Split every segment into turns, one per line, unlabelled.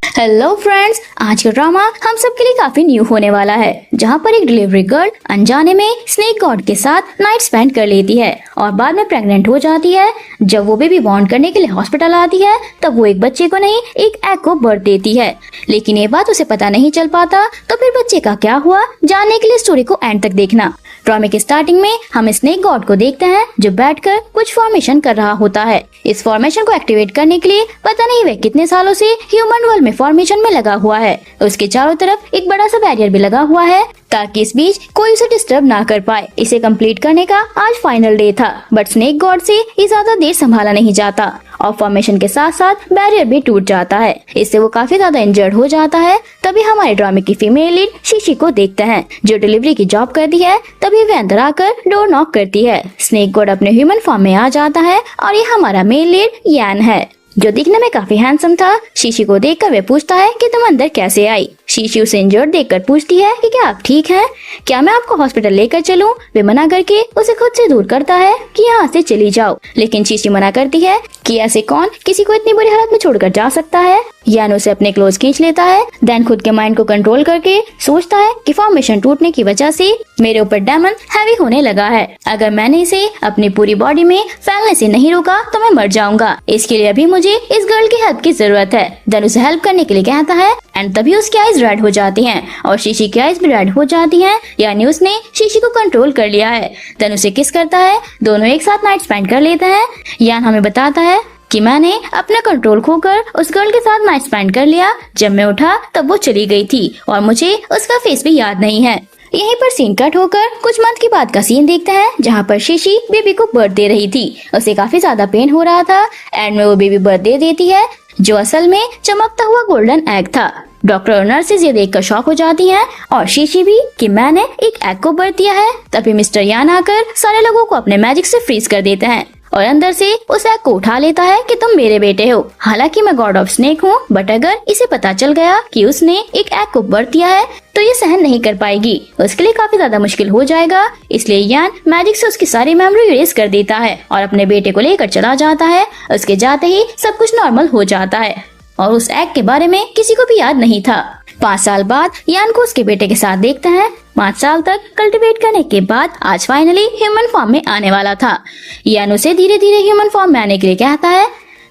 Hello friends, आज का drama हम सबके लिए काफी न्यू होने वाला है, जहाँ पर एक डिलीवरी गर्ल अनजाने में स्नेक गॉड के साथ नाइट स्पेंड कर लेती है और बाद में प्रेग्नेंट हो जाती है। जब वो बेबी बॉर्न करने के लिए हॉस्पिटल आती है तब वो एक बच्चे को नहीं, एक एग को बर्थ देती है, लेकिन ये बात उसे पता नहीं चल पाता। तो फिर बच्चे का क्या हुआ, जानने के लिए स्टोरी को एंड तक देखना। ड्रामे की स्टार्टिंग में हम स्नेक गॉड को देखते हैं जो बैठकर कुछ फॉर्मेशन कर रहा होता है। इस फॉर्मेशन को एक्टिवेट करने के लिए पता नहीं वह कितने सालों से ह्यूमन वर्ल्ड में फॉर्मेशन में लगा हुआ है। उसके चारों तरफ एक बड़ा सा बैरियर भी लगा हुआ है ताकि इस बीच कोई उसे डिस्टर्ब ना कर पाए। इसे कंप्लीट करने का आज फाइनल डे था, बट स्नेक गॉड से ये ज्यादा देर संभाला नहीं जाता और फॉर्मेशन के साथ साथ बैरियर भी टूट जाता है। इससे वो काफी ज्यादा इंजर्ड हो जाता है। तभी हमारे ड्रामे की फीमेल लीड शीशी को देखते हैं जो डिलीवरी की जॉब करती है। तभी वे अंदर आकर डोर नॉक करती है। स्नेक गॉड अपने ह्यूमन फॉर्म में आ जाता है और ये हमारा मेल लीड यान है जो दिखने में काफी हैंडसम था। शीशी को देखकर वे पूछता है कि तुम अंदर कैसे आई। शीशी उसे इंजर्ड देखकर पूछती है कि क्या आप ठीक हैं? क्या मैं आपको हॉस्पिटल लेकर चलूं? वे मना करके उसे खुद से दूर करता है कि यहाँ से चली जाओ, लेकिन शीशी मना करती है कि ऐसे कौन किसी को इतनी बुरी हालत में छोड़कर जा सकता है। यान उसे अपने क्लोज खींच लेता है। देन खुद के माइंड को कंट्रोल करके सोचता है कि फॉर्मेशन टूटने की वजह से मेरे ऊपर डेमन हैवी होने लगा है। अगर मैंने इसे अपनी पूरी बॉडी में फैलने से नहीं रोका तो मैं मर जाऊंगा। इसके लिए अभी मुझे इस गर्ल की हेल्प की जरूरत है। देन उसे हेल्प करने के लिए कहता है एंड तभी उसकी आइज रेड हो जाती हैं और शीशी की आइज भी रेड हो जाती हैं, यानी उसने शीशी को कंट्रोल कर लिया है। देन उसे किस करता है। दोनों एक साथ नाइट स्पेंड कर लेते हैं। यान हमें बताता है कि मैंने अपना कंट्रोल खोकर उस गर्ल के साथ नाइट स्पेंड कर लिया। जब मैं उठा तब वो चली गई थी और मुझे उसका फेस भी याद नहीं है। यहीं पर सीन कट होकर कुछ मंथ के बाद का सीन देखते हैं जहाँ पर शीशी बेबी को बर्थ दे रही थी। उसे काफी ज्यादा पेन हो रहा था। एंड में वो बेबी बर्थ दे देती है जो असल में चमकता हुआ गोल्डन एग था। डॉक्टर और नर्सेज ये देखकर शॉक हो जाती हैं और शीशी भी कि मैंने एक एग को बर्थ दिया है। तभी मिस्टर यान आकर सारे लोगों को अपने मैजिक से फ्रीज कर देते हैं और अंदर से उस एग को उठा लेता है कि तुम मेरे बेटे हो। हालांकि मैं गॉड ऑफ स्नेक हूँ, बट अगर इसे पता चल गया कि उसने एक एग को बर्थ दिया है तो ये सहन नहीं कर पाएगी। उसके लिए काफी ज्यादा मुश्किल हो जाएगा। इसलिए यान मैजिक से उसकी सारी मेमोरी इरेज कर देता है और अपने बेटे को लेकर चला जाता है। उसके जाते ही सब कुछ नॉर्मल हो जाता है और उस एग के बारे में किसी को भी याद नहीं था। 5 साल बाद यान को उसके बेटे के साथ देखते हैं। 5 साल तक कल्टीवेट करने के बाद आज फाइनली ह्यूमन फॉर्म में आने वाला था। यान उसे धीरे धीरे ह्यूमन फॉर्म में आने के लिए कहता है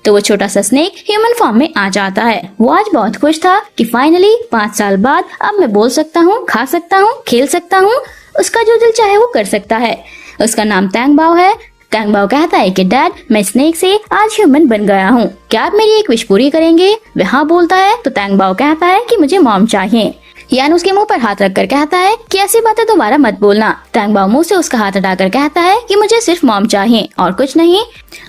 तो वो छोटा सा स्नेक ह्यूमन फॉर्म में आ जाता है। वो आज बहुत खुश था कि फाइनली 5 साल बाद अब मैं बोल सकता हूँ, खा सकता हूँ, खेल सकता हूँ, उसका जो दिल चाहे वो कर सकता है। उसका नाम तैंग बाओ है। तैंग बाओ कहता है कि डैड मैं स्नेक से आज ह्यूमन बन गया हूँ, क्या आप मेरी एक विश पूरी करेंगे? वह हाँ बोलता है तो तैंग बाओ कहता है कि मुझे मॉम चाहिए। यान उसके मुंह पर हाथ रखकर कहता है कि ऐसी बातें दोबारा मत बोलना। तैंग बाओ मुंह से उसका हाथ हटाकर कहता है कि मुझे सिर्फ मॉम चाहिए और कुछ नहीं।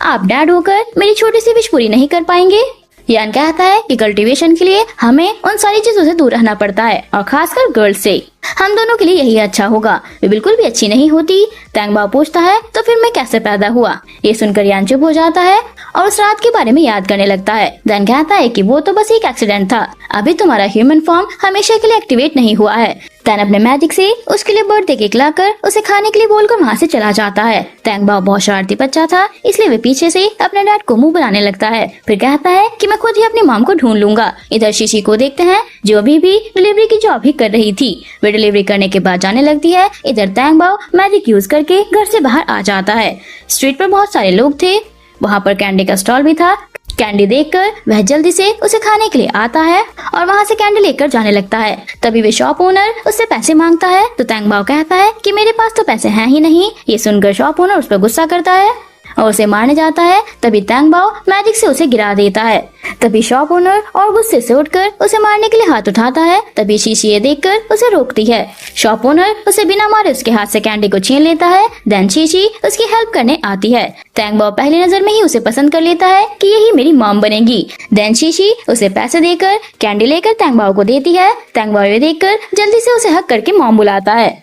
आप डैड होकर मेरी छोटी सी विश पूरी नहीं कर पाएंगे। यान कहता है कि कल्टीवेशन के लिए हमें उन सारी चीजों से दूर रहना पड़ता है और खासकर गर्ल्स से। हम दोनों के लिए यही अच्छा होगा। वे बिल्कुल भी अच्छी नहीं होती। तैंग बाओ पूछता है तो फिर मैं कैसे पैदा हुआ? ये सुनकर यान चुप हो जाता है और उस रात के बारे में याद करने लगता है। देन कहता है कि वो तो बस एक एक्सीडेंट था, अभी तुम्हारा ह्यूमन फॉर्म हमेशा के लिए एक्टिवेट नहीं हुआ है। तैन अपने मैजिक से उसके लिए बर्थडे केक लाकर उसे खाने के लिए बोलकर वहाँ से चला जाता है। तैंग बाओ बहुत शरारती बच्चा था, इसलिए वे पीछे से अपने डैड को मुंह बनाने लगता है। फिर कहता है कि मैं खुद ही अपनी मॉम को ढूंढ लूंगा। इधर शीशी को देखते हैं जो अभी भी डिलीवरी की जॉब ही कर रही थी। वे डिलीवरी करने के बाद जाने लगती है। इधर तैंग बाओ मैजिक यूज करके घर से बाहर आ जाता है। स्ट्रीट पर बहुत सारे लोग थे। वहाँ पर कैंडी का स्टॉल भी था। कैंडी देखकर वह जल्दी से उसे खाने के लिए आता है और वहाँ से कैंडी लेकर जाने लगता है। तभी वे शॉप ओनर उससे पैसे मांगता है तो तैंग बाओ कहता है कि मेरे पास तो पैसे हैं ही नहीं। ये सुनकर शॉप ओनर उस पर गुस्सा करता है और उसे मारने जाता है। तभी तैंग बाओ मैजिक से उसे गिरा देता है। तभी शॉप ओनर और गुस्से से उठकर उसे मारने के लिए हाथ उठाता है। तभी शीशी ये देखकर उसे रोकती है। शॉप ओनर उसे बिना मारे उसके हाथ से कैंडी को छीन लेता है। देन शीशी उसकी हेल्प करने आती है। तैंग बाओ पहली नजर में ही उसे पसंद कर लेता है कि यही मेरी मॉम बनेगी। देन शीशी उसे पैसे देकर कैंडी लेकर तैंग बाओ को देती है। तैंग बाओ ये देखकर जल्दी से उसे हक करके मॉम बुलाता है।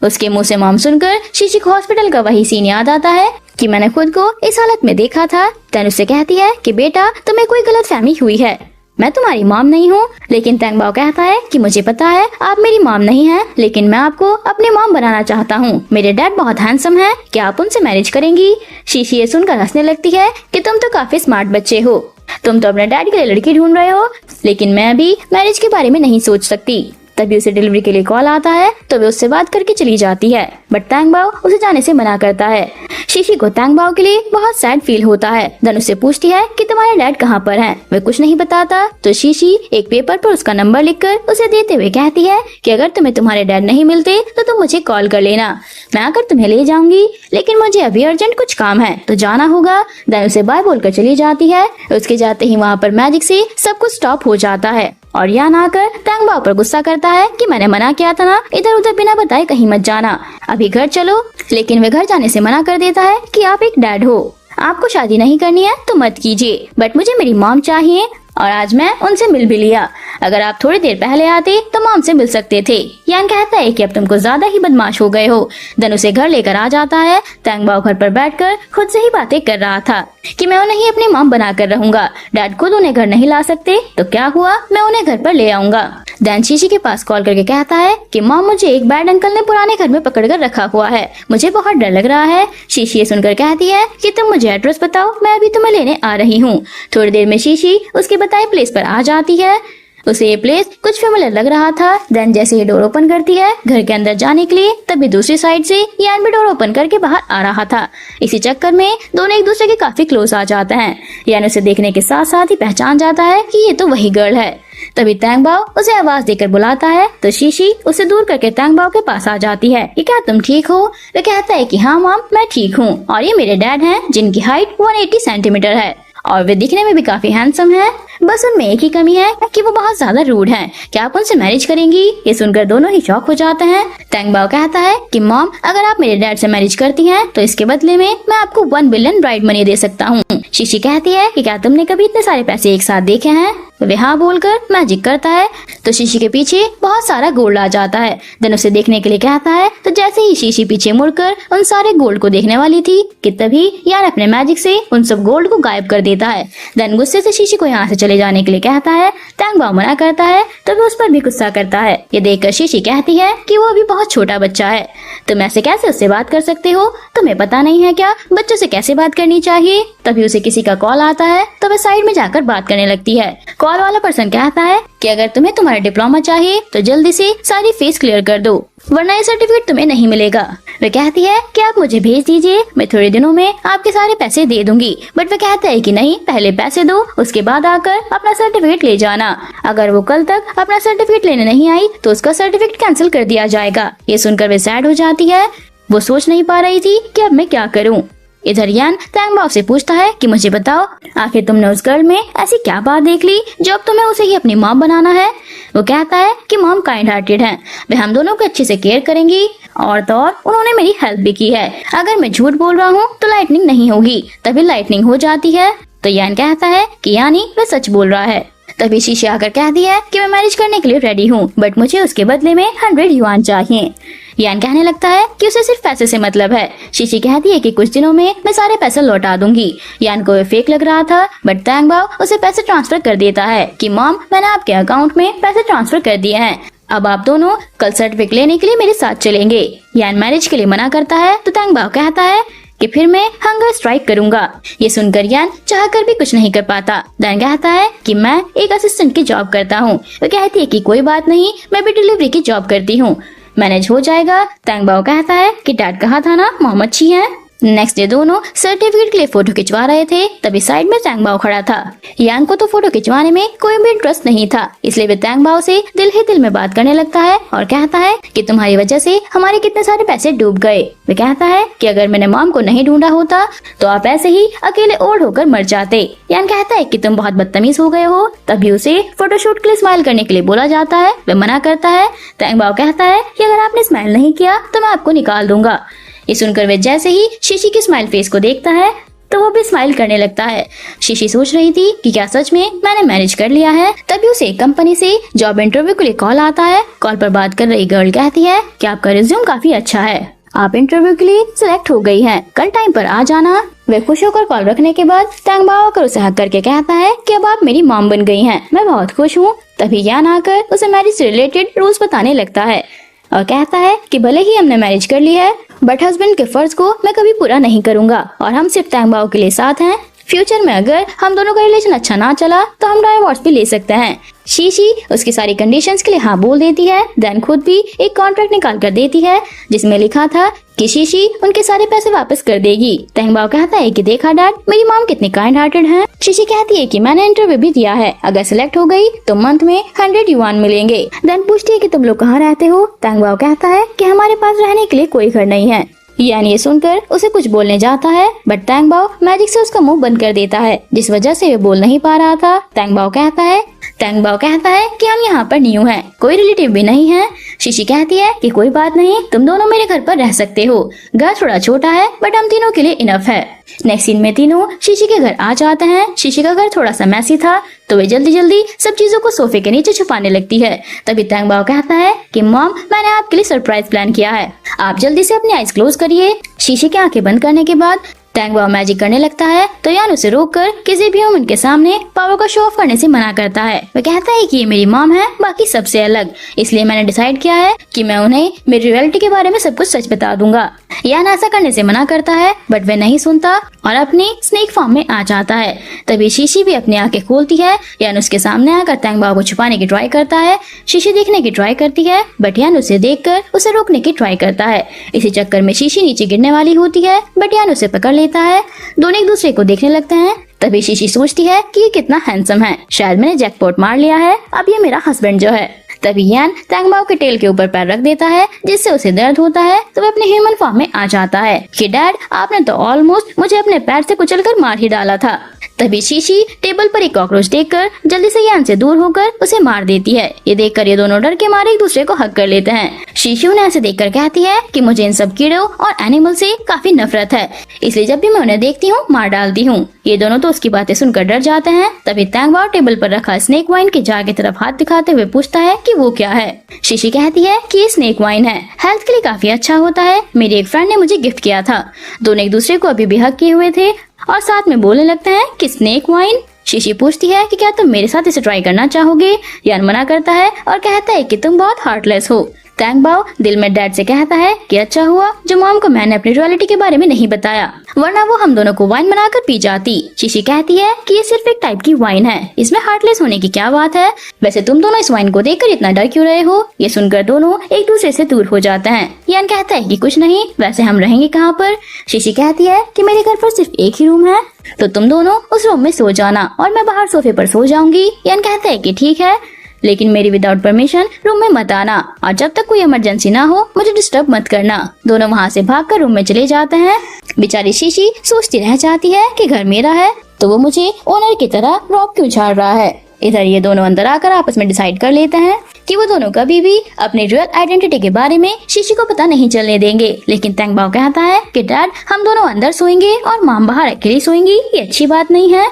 उसके मुंह से मॉम सुनकर शीशी को हॉस्पिटल का वही सीन याद आता है कि मैंने खुद को इस हालत में देखा था। तैन उससे कहती है कि बेटा तुम्हें कोई गलतफहमी हुई है, मैं तुम्हारी मॉम नहीं हूँ। लेकिन तैंग बाओ कहता है कि मुझे पता है आप मेरी मॉम नहीं हैं, लेकिन मैं आपको अपनी मॉम बनाना चाहता हूँ। मेरे डैड बहुत हैंडसम हैं, क्या आप उनसे मैरिज करेंगी? शीशी ये सुनकर हंसने लगती है कि तुम तो काफी स्मार्ट बच्चे हो। तुम तो अपने डैड के लिए लड़की ढूंढ रहे हो, लेकिन मैं अभी मैरिज के बारे में नहीं सोच सकती। तभी उसे डिलीवरी के लिए कॉल आता है तो वे उससे बात करके चली जाती है, बट तैंग बाओ उसे जाने से मना करता है। शीशी को तैंग बाओ के लिए बहुत सैड फील होता है। देन उससे पूछती है कि तुम्हारे डैड कहाँ पर हैं? वे कुछ नहीं बताता तो शीशी एक पेपर पर उसका नंबर लिखकर उसे देते हुए कहती है कि अगर तुम्हें तुम्हारे डैड नहीं मिलते तो तुम मुझे कॉल कर लेना, मैं आकर तुम्हें ले जाऊंगी, लेकिन मुझे अभी अर्जेंट कुछ काम है तो जाना होगा। देन उसे बाय बोलकर चली जाती है। उसके जाते ही वहाँ पर मैजिक से सब कुछ स्टॉप हो जाता है और यान आकर तैंग बाओ पर गुस्सा करता है कि मैंने मना किया था ना, इधर उधर बिना बताए कहीं मत जाना, अभी घर चलो। लेकिन वे घर जाने से मना कर देता है कि आप एक डैड हो, आपको शादी नहीं करनी है तो मत कीजिए, बट मुझे मेरी मॉम चाहिए और आज मैं उनसे मिल भी लिया। अगर आप थोड़ी देर पहले आते तो मॉम से मिल सकते थे। यान कहता है कि अब तुमको ज्यादा ही बदमाश हो गए हो। देन उसे घर लेकर आ जाता है। तैंग बाओ घर पर बैठकर खुद से ही बातें कर रहा था कि मैं उन्हें ही अपनी मॉम बना कर रहूंगा, डैड खुद उन्हें घर नहीं ला सकते तो क्या हुआ, मैं उन्हें घर पर ले आऊंगा। देन शीशी के पास कॉल करके कहता है कि मॉम मुझे एक बैड अंकल ने पुराने घर में पकड़ कर रखा हुआ है, मुझे बहुत डर लग रहा है। शीशी ये सुनकर कहती है कि तुम मुझे एड्रेस बताओ, मैं अभी तुम्हें लेने आ रही हूँ। थोड़ी देर में शीशी उसके बताए प्लेस पर आ जाती है। उसे ये प्लेस कुछ फेमिलियर लग रहा था। देन जैसे ही डोर ओपन करती है घर के अंदर जाने के लिए, तभी दूसरी साइड से यान भी डोर ओपन करके बाहर आ रहा था। इसी चक्कर में दोनों एक दूसरे के काफी क्लोज आ जाते हैं। यान उसे देखने के साथ साथ ही पहचान जाता है कि ये तो वही गर्ल है। तभी तैंग बाओ उसे आवाज देकर बुलाता है तो शीशी उसे दूर करके तैंग बाओ के पास आ जाती है कि क्या तुम ठीक हो? वे कहता है कि हाँ मॉम मैं ठीक हूँ और ये मेरे डैड हैं जिनकी हाइट 180 सेंटीमीटर है और वे दिखने में भी काफी हैंडसम है, बस उनमें एक ही कमी है कि वो बहुत ज्यादा रूड हैं। क्या आप उनसे मैरिज करेंगी? ये सुनकर दोनों ही शॉक हो जाते हैं। तैंग बाओ कहता है कि मॉम अगर आप मेरे डैड से मैरिज करती हैं तो इसके बदले में मैं आपको 1 बिलियन ब्राइड मनी दे सकता हूँ। शीशी कहती है कि क्या तुमने कभी इतने सारे पैसे एक साथ देखे हैं? वे हाँ बोलकर मैजिक करता है तो शीशी के पीछे बहुत सारा गोल्ड आ जाता है। देन उसे देखने के लिए कहता है तो जैसे ही शीशी पीछे मुड़कर उन सारे गोल्ड को देखने वाली थी कि तभी यान अपने मैजिक से उन सब गोल्ड को गायब कर देता है। देन गुस्से से शीशी को यहाँ से चले जाने के लिए कहता है। तैंग बाओ मना करता है तो वो उस पर भी गुस्सा करता है। ये देखकर शीशी कहती है कि वो अभी बहुत छोटा बच्चा है, तुम ऐसे कैसे उससे बात कर सकते हो? तुम्हें पता नहीं है क्या बच्चों से कैसे बात करनी चाहिए? तभी उसे किसी का कॉल आता है तो वह साइड में जाकर बात करने लगती है। कॉल वाला पर्सन कहता है कि अगर तुम्हें तुम्हारा डिप्लोमा चाहिए तो जल्दी से सारी फीस क्लियर कर दो, वरना ये सर्टिफिकेट तुम्हें नहीं मिलेगा। वे कहती है कि आप मुझे भेज दीजिए, मैं थोड़े दिनों में आपके सारे पैसे दे दूंगी। बट वे कहता है कि नहीं, पहले पैसे दो, उसके बाद आकर अपना सर्टिफिकेट ले जाना। अगर वो कल तक अपना सर्टिफिकेट लेने नहीं आई तो उसका सर्टिफिकेट कैंसिल कर दिया जाएगा। ये सुनकर वे सैड हो जाती है। वो सोच नहीं पा रही थी कि अब मैं क्या करूँ। इधर यान तैंग बाओ से पूछता है कि मुझे बताओ आखिर तुमने उस गर्ल में ऐसी क्या बात देख ली जो अब तुम्हें उसे ही अपनी मॉम बनाना है? वो कहता है कि मॉम काइंड हार्टेड है, वे हम दोनों को अच्छे से केयर करेंगी और तो और उन्होंने मेरी हेल्प भी की है। अगर मैं झूठ बोल रहा हूँ तो लाइटनिंग नहीं होगी, तभी लाइटनिंग हो जाती है। तो यान कहता है कि यानी वह सच बोल रहा है। तभी शीशी आकर कहती है कि मैं मैरिज करने के लिए रेडी हूँ, बट मुझे उसके बदले में 100 युआन चाहिए। यान कहने लगता है कि उसे सिर्फ पैसे से मतलब है। शीशी कहती है कि कुछ दिनों में मैं सारे पैसे लौटा दूंगी। यान को फेक लग रहा था, बट तैंग बाओ उसे पैसे ट्रांसफर कर देता है कि मॉम मैंने आपके अकाउंट में पैसे ट्रांसफर कर दिए हैं, अब आप दोनों कल सर्टिफिकेट लेने के लिए मेरे साथ चलेंगे। यान मैरिज के लिए मना करता है तो तैंग बाओ कहता है कि फिर मैं हंगर स्ट्राइक करूंगा। ये सुनकर यान चाहकर भी कुछ नहीं कर पाता। देन कहता है कि मैं एक असिस्टेंट की जॉब करता हूँ। वो कहती है कि कोई बात नहीं, मैं भी डिलीवरी की जॉब करती हूँ, मैनेज हो जाएगा। तैंग बाओ कहता है कि डैड कहा था ना मॉम अच्छी है। नेक्स्ट डे दोनों सर्टिफिकेट के लिए फोटो खिंचवा रहे थे, तभी साइड में तैंग बाओ खड़ा था। यान को तो फोटो खिंचवाने में कोई भी इंटरेस्ट नहीं था, इसलिए वे तैंग बाओ से दिल ही दिल में बात करने लगता है और कहता है कि तुम्हारी वजह से हमारे कितने सारे पैसे डूब गए। वे कहता है कि अगर मैंने मॉम को नहीं ढूंढा होता तो आप ऐसे ही अकेले ओल्ड होकर मर जाते। यान कहता है कि तुम बहुत बदतमीज हो गए हो। तभी उसे फोटोशूट के लिए स्माइल करने के लिए बोला जाता है, वे मना करता है। तैंग बाओ कहता है कि अगर आपने स्माइल नहीं किया तो मैं आपको निकाल दूंगा। ये सुनकर वे जैसे ही शीशी की स्माइल फेस को देखता है तो वो भी स्माइल करने लगता है। शीशी सोच रही थी कि क्या सच में मैंने मैनेज कर लिया है। तभी उसे कंपनी से जॉब इंटरव्यू के लिए कॉल आता है। कॉल पर बात कर रही गर्ल कहती है कि आपका रिज्यूम काफी अच्छा है, आप इंटरव्यू के लिए सिलेक्ट हो गई हैं, कल टाइम पर आ जाना। वे खुश होकर कॉल रखने के बाद तैंग बाओ आकर उसे हक करके कहता है कि अब आप मेरी मॉम बन गई हैं, मैं बहुत खुश हूँ। तभी यान आकर उसे मैरिज से रिलेटेड रूल्स बताने लगता है और कहता है कि भले ही हमने मैरिज कर ली है बट हस्बैंड के फर्ज को मैं कभी पूरा नहीं करूंगा और हम सिर्फ तैंग बाओ के लिए साथ हैं फ्यूचर में अगर हम दोनों का रिलेशन अच्छा ना चला तो हम डाइवोर्स भी ले सकते हैं। शीशी उसकी सारी कंडीशंस के लिए हाँ बोल देती है। देन खुद भी एक कॉन्ट्रैक्ट निकाल कर देती है जिसमें लिखा था कि शीशी उनके सारे पैसे वापस कर देगी। तैंगबाओ कहता है कि देखा डैड, मेरी मॉम कितनी काइंड हार्टेड है। शीशी कहती है कि मैंने इंटरव्यू भी दिया है, अगर सिलेक्ट हो गई तो मंथ में 100 युआन मिलेंगे। देन पूछती है कि तुम लोग कहाँ रहते हो। तैंगबाओ कहता है कि हमारे पास रहने के लिए कोई घर नहीं है। यान ये सुनकर उसे कुछ बोलने जाता है बट तैंगबाओ मैजिक से उसका मुंह बंद कर देता है जिस वजह से वो बोल नहीं पा रहा था। तैंगबाओ कहता है कि हम यहाँ पर न्यू हैं, कोई रिलेटिव भी नहीं है। शीशी कहती है कि कोई बात नहीं, तुम दोनों मेरे घर पर रह सकते हो। घर थोड़ा छोटा है बट हम तीनों के लिए इनफ है। नेक्स्ट सीन में तीनों शीशी के घर आ जाते हैं। शीशी का घर थोड़ा सा मैसी था तो वे जल्दी जल्दी सब चीजों को सोफे के नीचे छुपाने लगती है। तभी तैंगबाओ कहता है कि मॉम, मैंने आपके लिए सरप्राइज प्लान किया है, आप जल्दी से अपनी आईज क्लोज करिए। शीशी की आंखें बंद करने के बाद तैंगबाओ मैजिक करने लगता है तो यान उसे रोककर किसी भी ह्यूमन के सामने पावर को शो ऑफ करने से मना करता है। वह कहता है कि ये मेरी मॉम है, बाकी सबसे अलग, इसलिए मैंने डिसाइड किया है कि मैं उन्हें मेरी रियलिटी के बारे में सब कुछ सच बता दूंगा। यान ऐसा करने से मना करता है बट वह नहीं सुनता और अपनी स्नेक फॉर्म में आ जाता है। तभी शीशी भी अपनी आंखें खोलती है। यान उसके सामने आकर तैंगबाओ को छुपाने की ट्राई करता है। शीशी देखने की ट्राई करती है बट यान उसे देखकर उसे रोकने की ट्राई करता है। इसी चक्कर में शीशी नीचे गिरने वाली होती है बट यान उसे पकड़ लेता है। दोनों एक दूसरे को देखने लगते हैं। तभी शीशी सोचती है कि ये कितना हैंडसम है, शायद मैंने जैकपॉट मार लिया है, अब ये मेरा हस्बैंड जो है। तभी यान तैंगबाओ के टेल के ऊपर पैर रख देता है जिससे उसे दर्द होता है तो वह अपने ह्यूमन फॉर्म में आ जाता है कि डैड, आपने तो ऑलमोस्ट मुझे अपने पैर से कुचलकर मार ही डाला था। तभी शीशी टेबल पर एक कॉकरोच देखकर जल्दी से यान से दूर होकर उसे मार देती है। ये देखकर ये दोनों डर के मारे एक दूसरे को हग कर लेते हैं। शीशी उन्हें ऐसे देखकर कहती है कि मुझे इन सब कीड़ों और एनिमल से काफी नफरत है, इसलिए जब भी मैं उन्हें देखती हूँ मार डालती हूँ। ये दोनों तो उसकी बातें सुनकर डर जाते हैं। तभी तैंगबाओ टेबल पर रखा स्नेक वाइन के जार की तरफ हाथ दिखाते हुए पूछता है कि वो क्या है। शीशी कहती है कि ये स्नेक वाइन है, हेल्थ के लिए काफी अच्छा होता है, मेरी एक फ्रेंड ने मुझे गिफ्ट किया था। दोनों एक दूसरे को अभी भी हग किए हुए थे और साथ में बोलने लगते हैं कि स्नेक वाइन। शीशी पूछती है कि क्या तुम मेरे साथ इसे ट्राई करना चाहोगे। यान मना करता है और कहता है कि तुम बहुत हार्टलेस हो। तैंगबाओ दिल में डैड से कहता है कि अच्छा हुआ जो मॉम को मैंने अपनी रियलिटी के बारे में नहीं बताया, वरना वो हम दोनों को वाइन बनाकर पी जाती। शीशी कहती है कि ये सिर्फ एक टाइप की वाइन है, इसमें हार्टलेस होने की क्या बात है। वैसे तुम दोनों इस वाइन को देखकर इतना डर क्यों रहे हो। ये सुनकर दोनों एक दूसरे से दूर हो जाते हैं। यान कहता है कि कुछ नहीं, वैसे हम रहेंगे कहाँ पर। शीशी कहती है कि मेरे घर पर सिर्फ एक ही रूम है तो तुम दोनों उस रूम में सो जाना और मैं बाहर सोफे पर सो जाऊंगी। यान कहता है कि ठीक है, लेकिन मेरी विदाउट परमिशन रूम में मत आना और जब तक कोई इमरजेंसी ना हो मुझे डिस्टर्ब मत करना। दोनों वहाँ से भागकर रूम में चले जाते हैं। बेचारी शीशी सोचती रह जाती है कि घर मेरा है तो वो मुझे ओनर की तरह रॉब क्यों झाड़ रहा है। इधर ये दोनों अंदर आकर आपस में डिसाइड कर लेते हैं कि वो दोनों कभी भी अपनी रियल आइडेंटिटी के बारे में शीशी को पता नहीं चलने देंगे। लेकिन तैंगबाओ कहता है कि डैड, हम दोनों अंदर सोएंगे और मॉम बाहर अकेली सोएंगी, ये अच्छी बात नहीं है।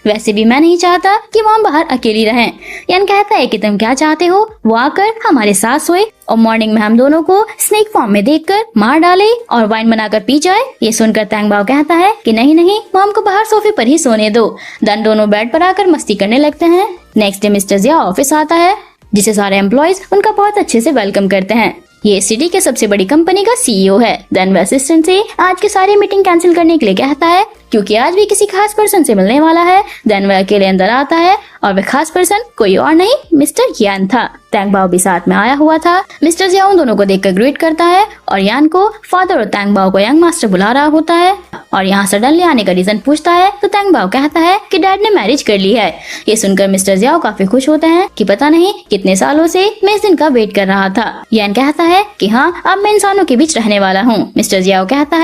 वैसे भी मैं नहीं चाहता कि मॉम बाहर अकेली रहें। यान कहता है कि तुम क्या चाहते हो वो आकर हमारे साथ सोए और मॉर्निंग में हम दोनों को स्नेक फॉर्म में देखकर मार डाले और वाइन बनाकर पी जाए। ये सुनकर तैंगबाओ कहता है कि नहीं नहीं, मॉम को बाहर सोफे पर ही सोने दो। देन दोनों बेड पर आकर मस्ती करने लगते हैं। नेक्स्ट डे मिस्टर जिया ऑफिस आता है जिसे सारे एम्प्लॉयज उनका बहुत अच्छे से वेलकम करते हैं। ये सिटी के सबसे बड़ी कंपनी का सीईओ है। देन वह असिस्टेंट से आज के सारे मीटिंग कैंसिल करने के लिए कहता है क्योंकि आज भी किसी खास पर्सन से मिलने वाला है। देन वह अकेले अंदर आता है और वह खास पर्सन कोई और नहीं मिस्टर यान था। तैंगबाओ भी साथ में आया हुआ था। मिस्टर जिया उन दोनों को देखकर ग्रीट करता है और यान को फादर और तैंगबाओ को यंग मास्टर बुला रहा होता है और यहाँ सडनली आने का रीजन पूछता है तो तैंगबाओ कहता है कि डैड ने मैरिज कर ली है। ये सुनकर मिस्टर जियाओ काफी खुश होते हैं कि पता नहीं कितने सालों से मैं इस दिन का वेट कर रहा था। यान कहता है कि हाँ, अब मैं इंसानों के बीच रहने वाला हूँ। मिस्टर जियाओ कहता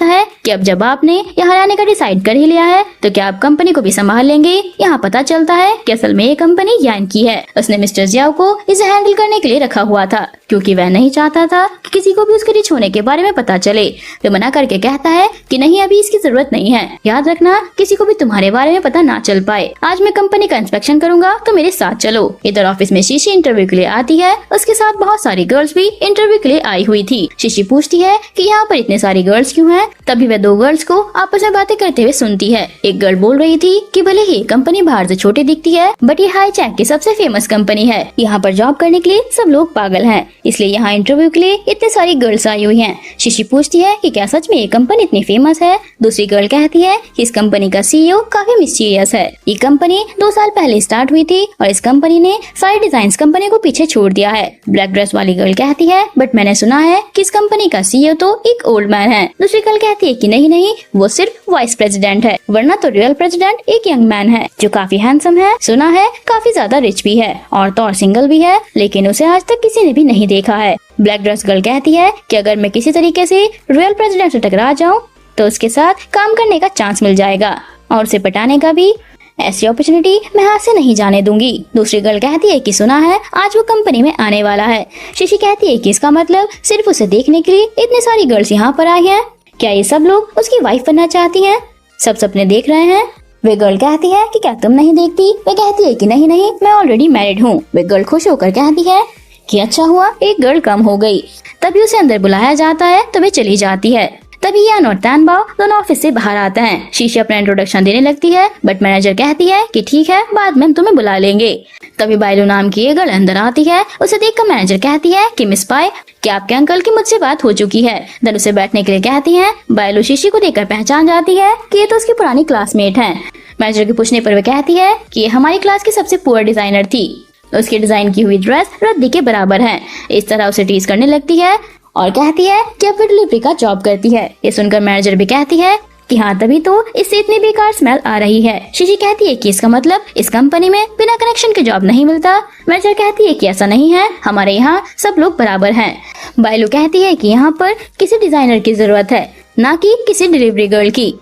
है कि अब जब आपने यहाँ रहने का डिसाइड कर ही लिया है तो क्या आप कंपनी को भी संभाल लेंगे। यहाँ पता चलता है कि असल में ये कंपनी यान की है। उसने मिस्टर जियाओ को इसे हैंडल करने के लिए रखा हुआ था क्योंकि वह नहीं चाहता था कि किसी को भी उसके रिच होने के बारे में पता चले। वह मना करके कहता है कि नहीं, अभी इसकी जरूरत नहीं है, याद रखना किसी को भी तुम्हारे बारे में पता ना चल पाए। आज मैं कंपनी का इंस्पेक्शन करूंगा तो मेरे साथ चलो। इधर ऑफिस में शीशी इंटरव्यू के लिए आती है। उसके साथ बहुत सारी गर्ल्स भी इंटरव्यू के लिए आई हुई थी। शीशी पूछती है कि यहाँ पर इतने सारी गर्ल्स क्यों हैं। तभी वह दो गर्ल्स को आपस में बातें करते हुए सुनती है। एक गर्ल बोल रही थी कि भले ही कंपनी बाहर से छोटी दिखती है बट ये हाई चैक की सबसे फेमस कंपनी है। यहाँ पर जॉब करने के लिए सब लोग पागल हैं, इसलिए यहाँ इंटरव्यू के लिए इतनी सारी गर्ल्स आई हुई हैं। शीशी पूछती है कि क्या सच में ये कंपनी इतनी इतनी फेमस है। दूसरी गर्ल कहती है कि इस कंपनी का सीईओ काफी मिस्टीरियस है। ये कंपनी 2 साल पहले स्टार्ट हुई थी और इस कंपनी ने सारे डिजाइन कंपनी को पीछे छोड़ दिया है। ब्लैक ड्रेस वाली गर्ल कहती है बट मैंने सुना है कि इस कंपनी का सीईओ तो एक ओल्ड मैन है। दूसरी गर्ल कहती है कि नहीं, वो सिर्फ वाइस प्रेसिडेंट है, वरना तो रियल प्रेसिडेंट एक यंग मैन है जो काफी हैंडसम है, सुना है काफी ज्यादा रिच भी है और तो और सिंगल भी है, लेकिन उसे आज तक किसी ने भी नहीं देखा है। ब्लैक ड्रेस गर्ल कहती है कि अगर मैं किसी तरीके से रियल प्रेसिडेंट से टकरा जाऊं तो उसके साथ काम करने का चांस मिल जाएगा और उसे पटाने का भी। ऐसी अपॉर्चुनिटी मैं हाथ से नहीं जाने दूंगी। दूसरी गर्ल कहती है कि सुना है आज वो कंपनी में आने वाला है। शीशी कहती है कि इसका मतलब सिर्फ उसे देखने के लिए इतनी सारी गर्ल्स यहाँ पर आई हैं। क्या ये सब लोग उसकी वाइफ बनना चाहती हैं? सब सपने देख रहे हैं। वे गर्ल कहती है कि क्या तुम नहीं देखती? वे कहती है कि नहीं, मैं ऑलरेडी मैरिड हूँ। वे गर्ल खुश होकर कहती है कि अच्छा हुआ एक गर्ल कम हो गई। तभी उसे अंदर बुलाया जाता है तो वे चली जाती है। तभी यान और तैनबाओ दोनों ऑफिस से बाहर आते हैं। शीशी अपना इंट्रोडक्शन देने लगती है बट मैनेजर कहती है कि ठीक है, बाद में हम तुम्हें बुला लेंगे। तभी बायलू नाम की ये गर्ल अंदर आती है। उसे देखकर मैनेजर कहती है कि मिस पाई, क्या आपके अंकल की मुझसे बात हो चुकी है? देन उसे बैठने के लिए कहती है। बायलू शीशी को देखकर पहचान जाती है कि ये तो उसकी पुरानी क्लासमेट है। मैनेजर के पूछने पर वे कहती है कि ये हमारी क्लास की सबसे पुअर डिजाइनर थी, उसकी डिजाइन की हुई ड्रेस रद्दी के बराबर है। इस तरह उसे टीज करने लगती है और कहती है कि अब डिलीवरी का जॉब करती है। ये सुनकर मैनेजर भी कहती है कि हाँ, तभी तो इससे इतनी बेकार स्मेल आ रही है। शीशी कहती है कि इसका मतलब इस कंपनी में बिना कनेक्शन के जॉब नहीं मिलता। मैनेजर कहती है कि ऐसा नहीं है, हमारे यहाँ सब लोग बराबर हैं। बायलू कहती है कि यहाँ पर किसी डिजाइनर की जरूरत है, ना कि किसी डिलीवरी गर्ल की।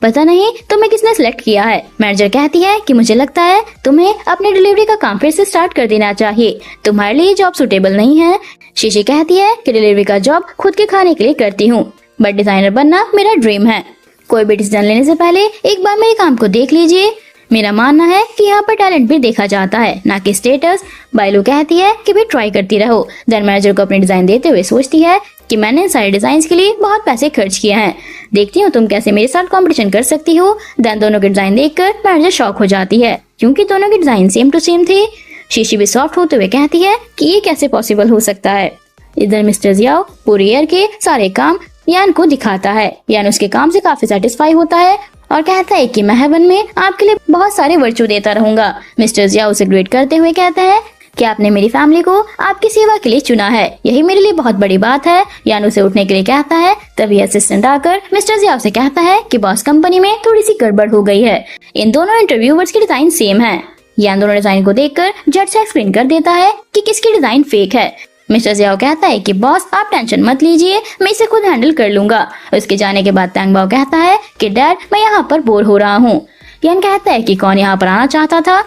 पता नहीं तुम्हें किसने सिलेक्ट किया है। मैनेजर कहती है कि मुझे लगता है तुम्हें अपने डिलीवरी का काम फिर से स्टार्ट कर देना चाहिए, तुम्हारे लिए जॉब सुटेबल नहीं है। शीशी कहती है कि डिलीवरी का जॉब खुद के खाने के लिए करती हूँ, बट डिजाइनर बनना मेरा ड्रीम है। कोई भी डिसीजन लेने से पहले एक बार मेरे काम को देख लीजिए। मेरा मानना है कि यहाँ पर टैलेंट भी देखा जाता है, ना कि स्टेटस। बायलू कहती है कि भी ट्राई करती रहो। देन मैनेजर को अपनी डिजाइन देते हुए सोचती है कि मैंने इन सारे डिजाइन के लिए बहुत पैसे खर्च किए हैं, देखती हूँ तुम कैसे मेरे साथ कंपटीशन कर सकती हो। देन दोनों के डिजाइन देखकर मैनेजर शॉक हो जाती है क्योंकि दोनों के डिजाइन सेम टू सेम थे। शीशी भी सॉफ्ट होते हुए कहती है कि ये कैसे पॉसिबल हो सकता है। इधर मिस्टर जियाओ पूरे ईयर के सारे काम यान को दिखाता है। यान उसके काम से काफी सेटिस्फाई होता है और कहता है कि मैं हेवन में आपके लिए बहुत सारे वर्चू देता रहूंगा। मिस्टर जियाओ उसे ग्रेट करते हुए कहता है कि आपने मेरी फैमिली को आपकी सेवा के लिए चुना है, यही मेरे लिए बहुत बड़ी बात है। यान उसे उठने के लिए कहता है। तभी असिस्टेंट आकर मिस्टर जियाओ से कहता है कि बॉस कंपनी में थोड़ी सी गड़बड़ हो गई है, इन दोनों इंटरव्यूअर्स की डिजाइन सेम है। यान दोनों डिजाइन को देखकर झट से एक्सप्लेन कर देता है कि किसकी डिजाइन फेक है। मिस्टर जियाओ कहता है कि बॉस आप टेंशन मत लीजिए, मैं इसे खुद हैंडल कर लूंगा। उसके जाने के बाद तैंगबाओ कहता है कि डैड मैं यहाँ पर बोर हो रहा हूँ। यान कहता है कि कौन यहाँ पर आना चाहता था,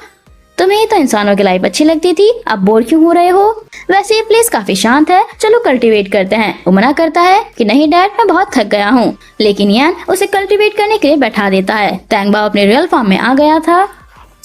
तुम्हें तो इंसानों की लाइफ अच्छी लगती थी, अब बोर क्यों हो रहे हो? वैसे ये प्लेस काफी शांत है, चलो कल्टीवेट करते हैं। वो मना करता है कि नहीं डैड मैं बहुत थक गया हूँ, लेकिन यान उसे कल्टीवेट करने के लिए बैठा देता है। तैंगबाओ अपने रियल फॉर्म में आ गया था।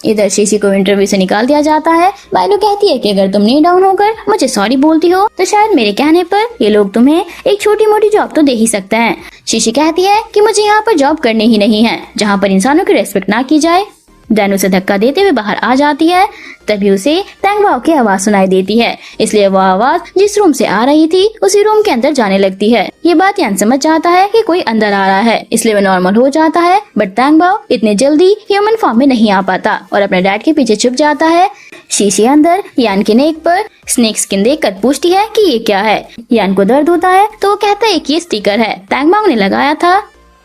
इधर शीशी को इंटरव्यू से निकाल दिया जाता है। बायलू कहती है कि अगर तुम नी डाउन होकर मुझे सॉरी बोलती हो तो शायद मेरे कहने पर ये लोग तुम्हें एक छोटी मोटी जॉब तो दे ही सकते हैं। शीशी कहती है कि मुझे यहाँ पर जॉब करनी ही नहीं है जहाँ पर इंसानों की रेस्पेक्ट ना की जाए। देन उसे धक्का देते हुए बाहर आ जाती है। तभी उसे तैंगबाओ की आवाज सुनाई देती है, इसलिए वो आवाज जिस रूम से आ रही थी उसी रूम के अंदर जाने लगती है। ये बात यान समझ जाता है कि कोई अंदर आ रहा है, इसलिए वो नॉर्मल हो जाता है। बट तैंगबाओ इतने जल्दी ह्यूमन फॉर्म में नहीं आ पाता और अपने डैड के पीछे छुप जाता है। शीशी अंदर यान के नेक पर स्नेक स्किन देखकर पूछती है कि ये क्या है। यान को दर्द होता है तो वो कहता है कि ये स्टिकर है, तैंगबाओ ने लगाया था।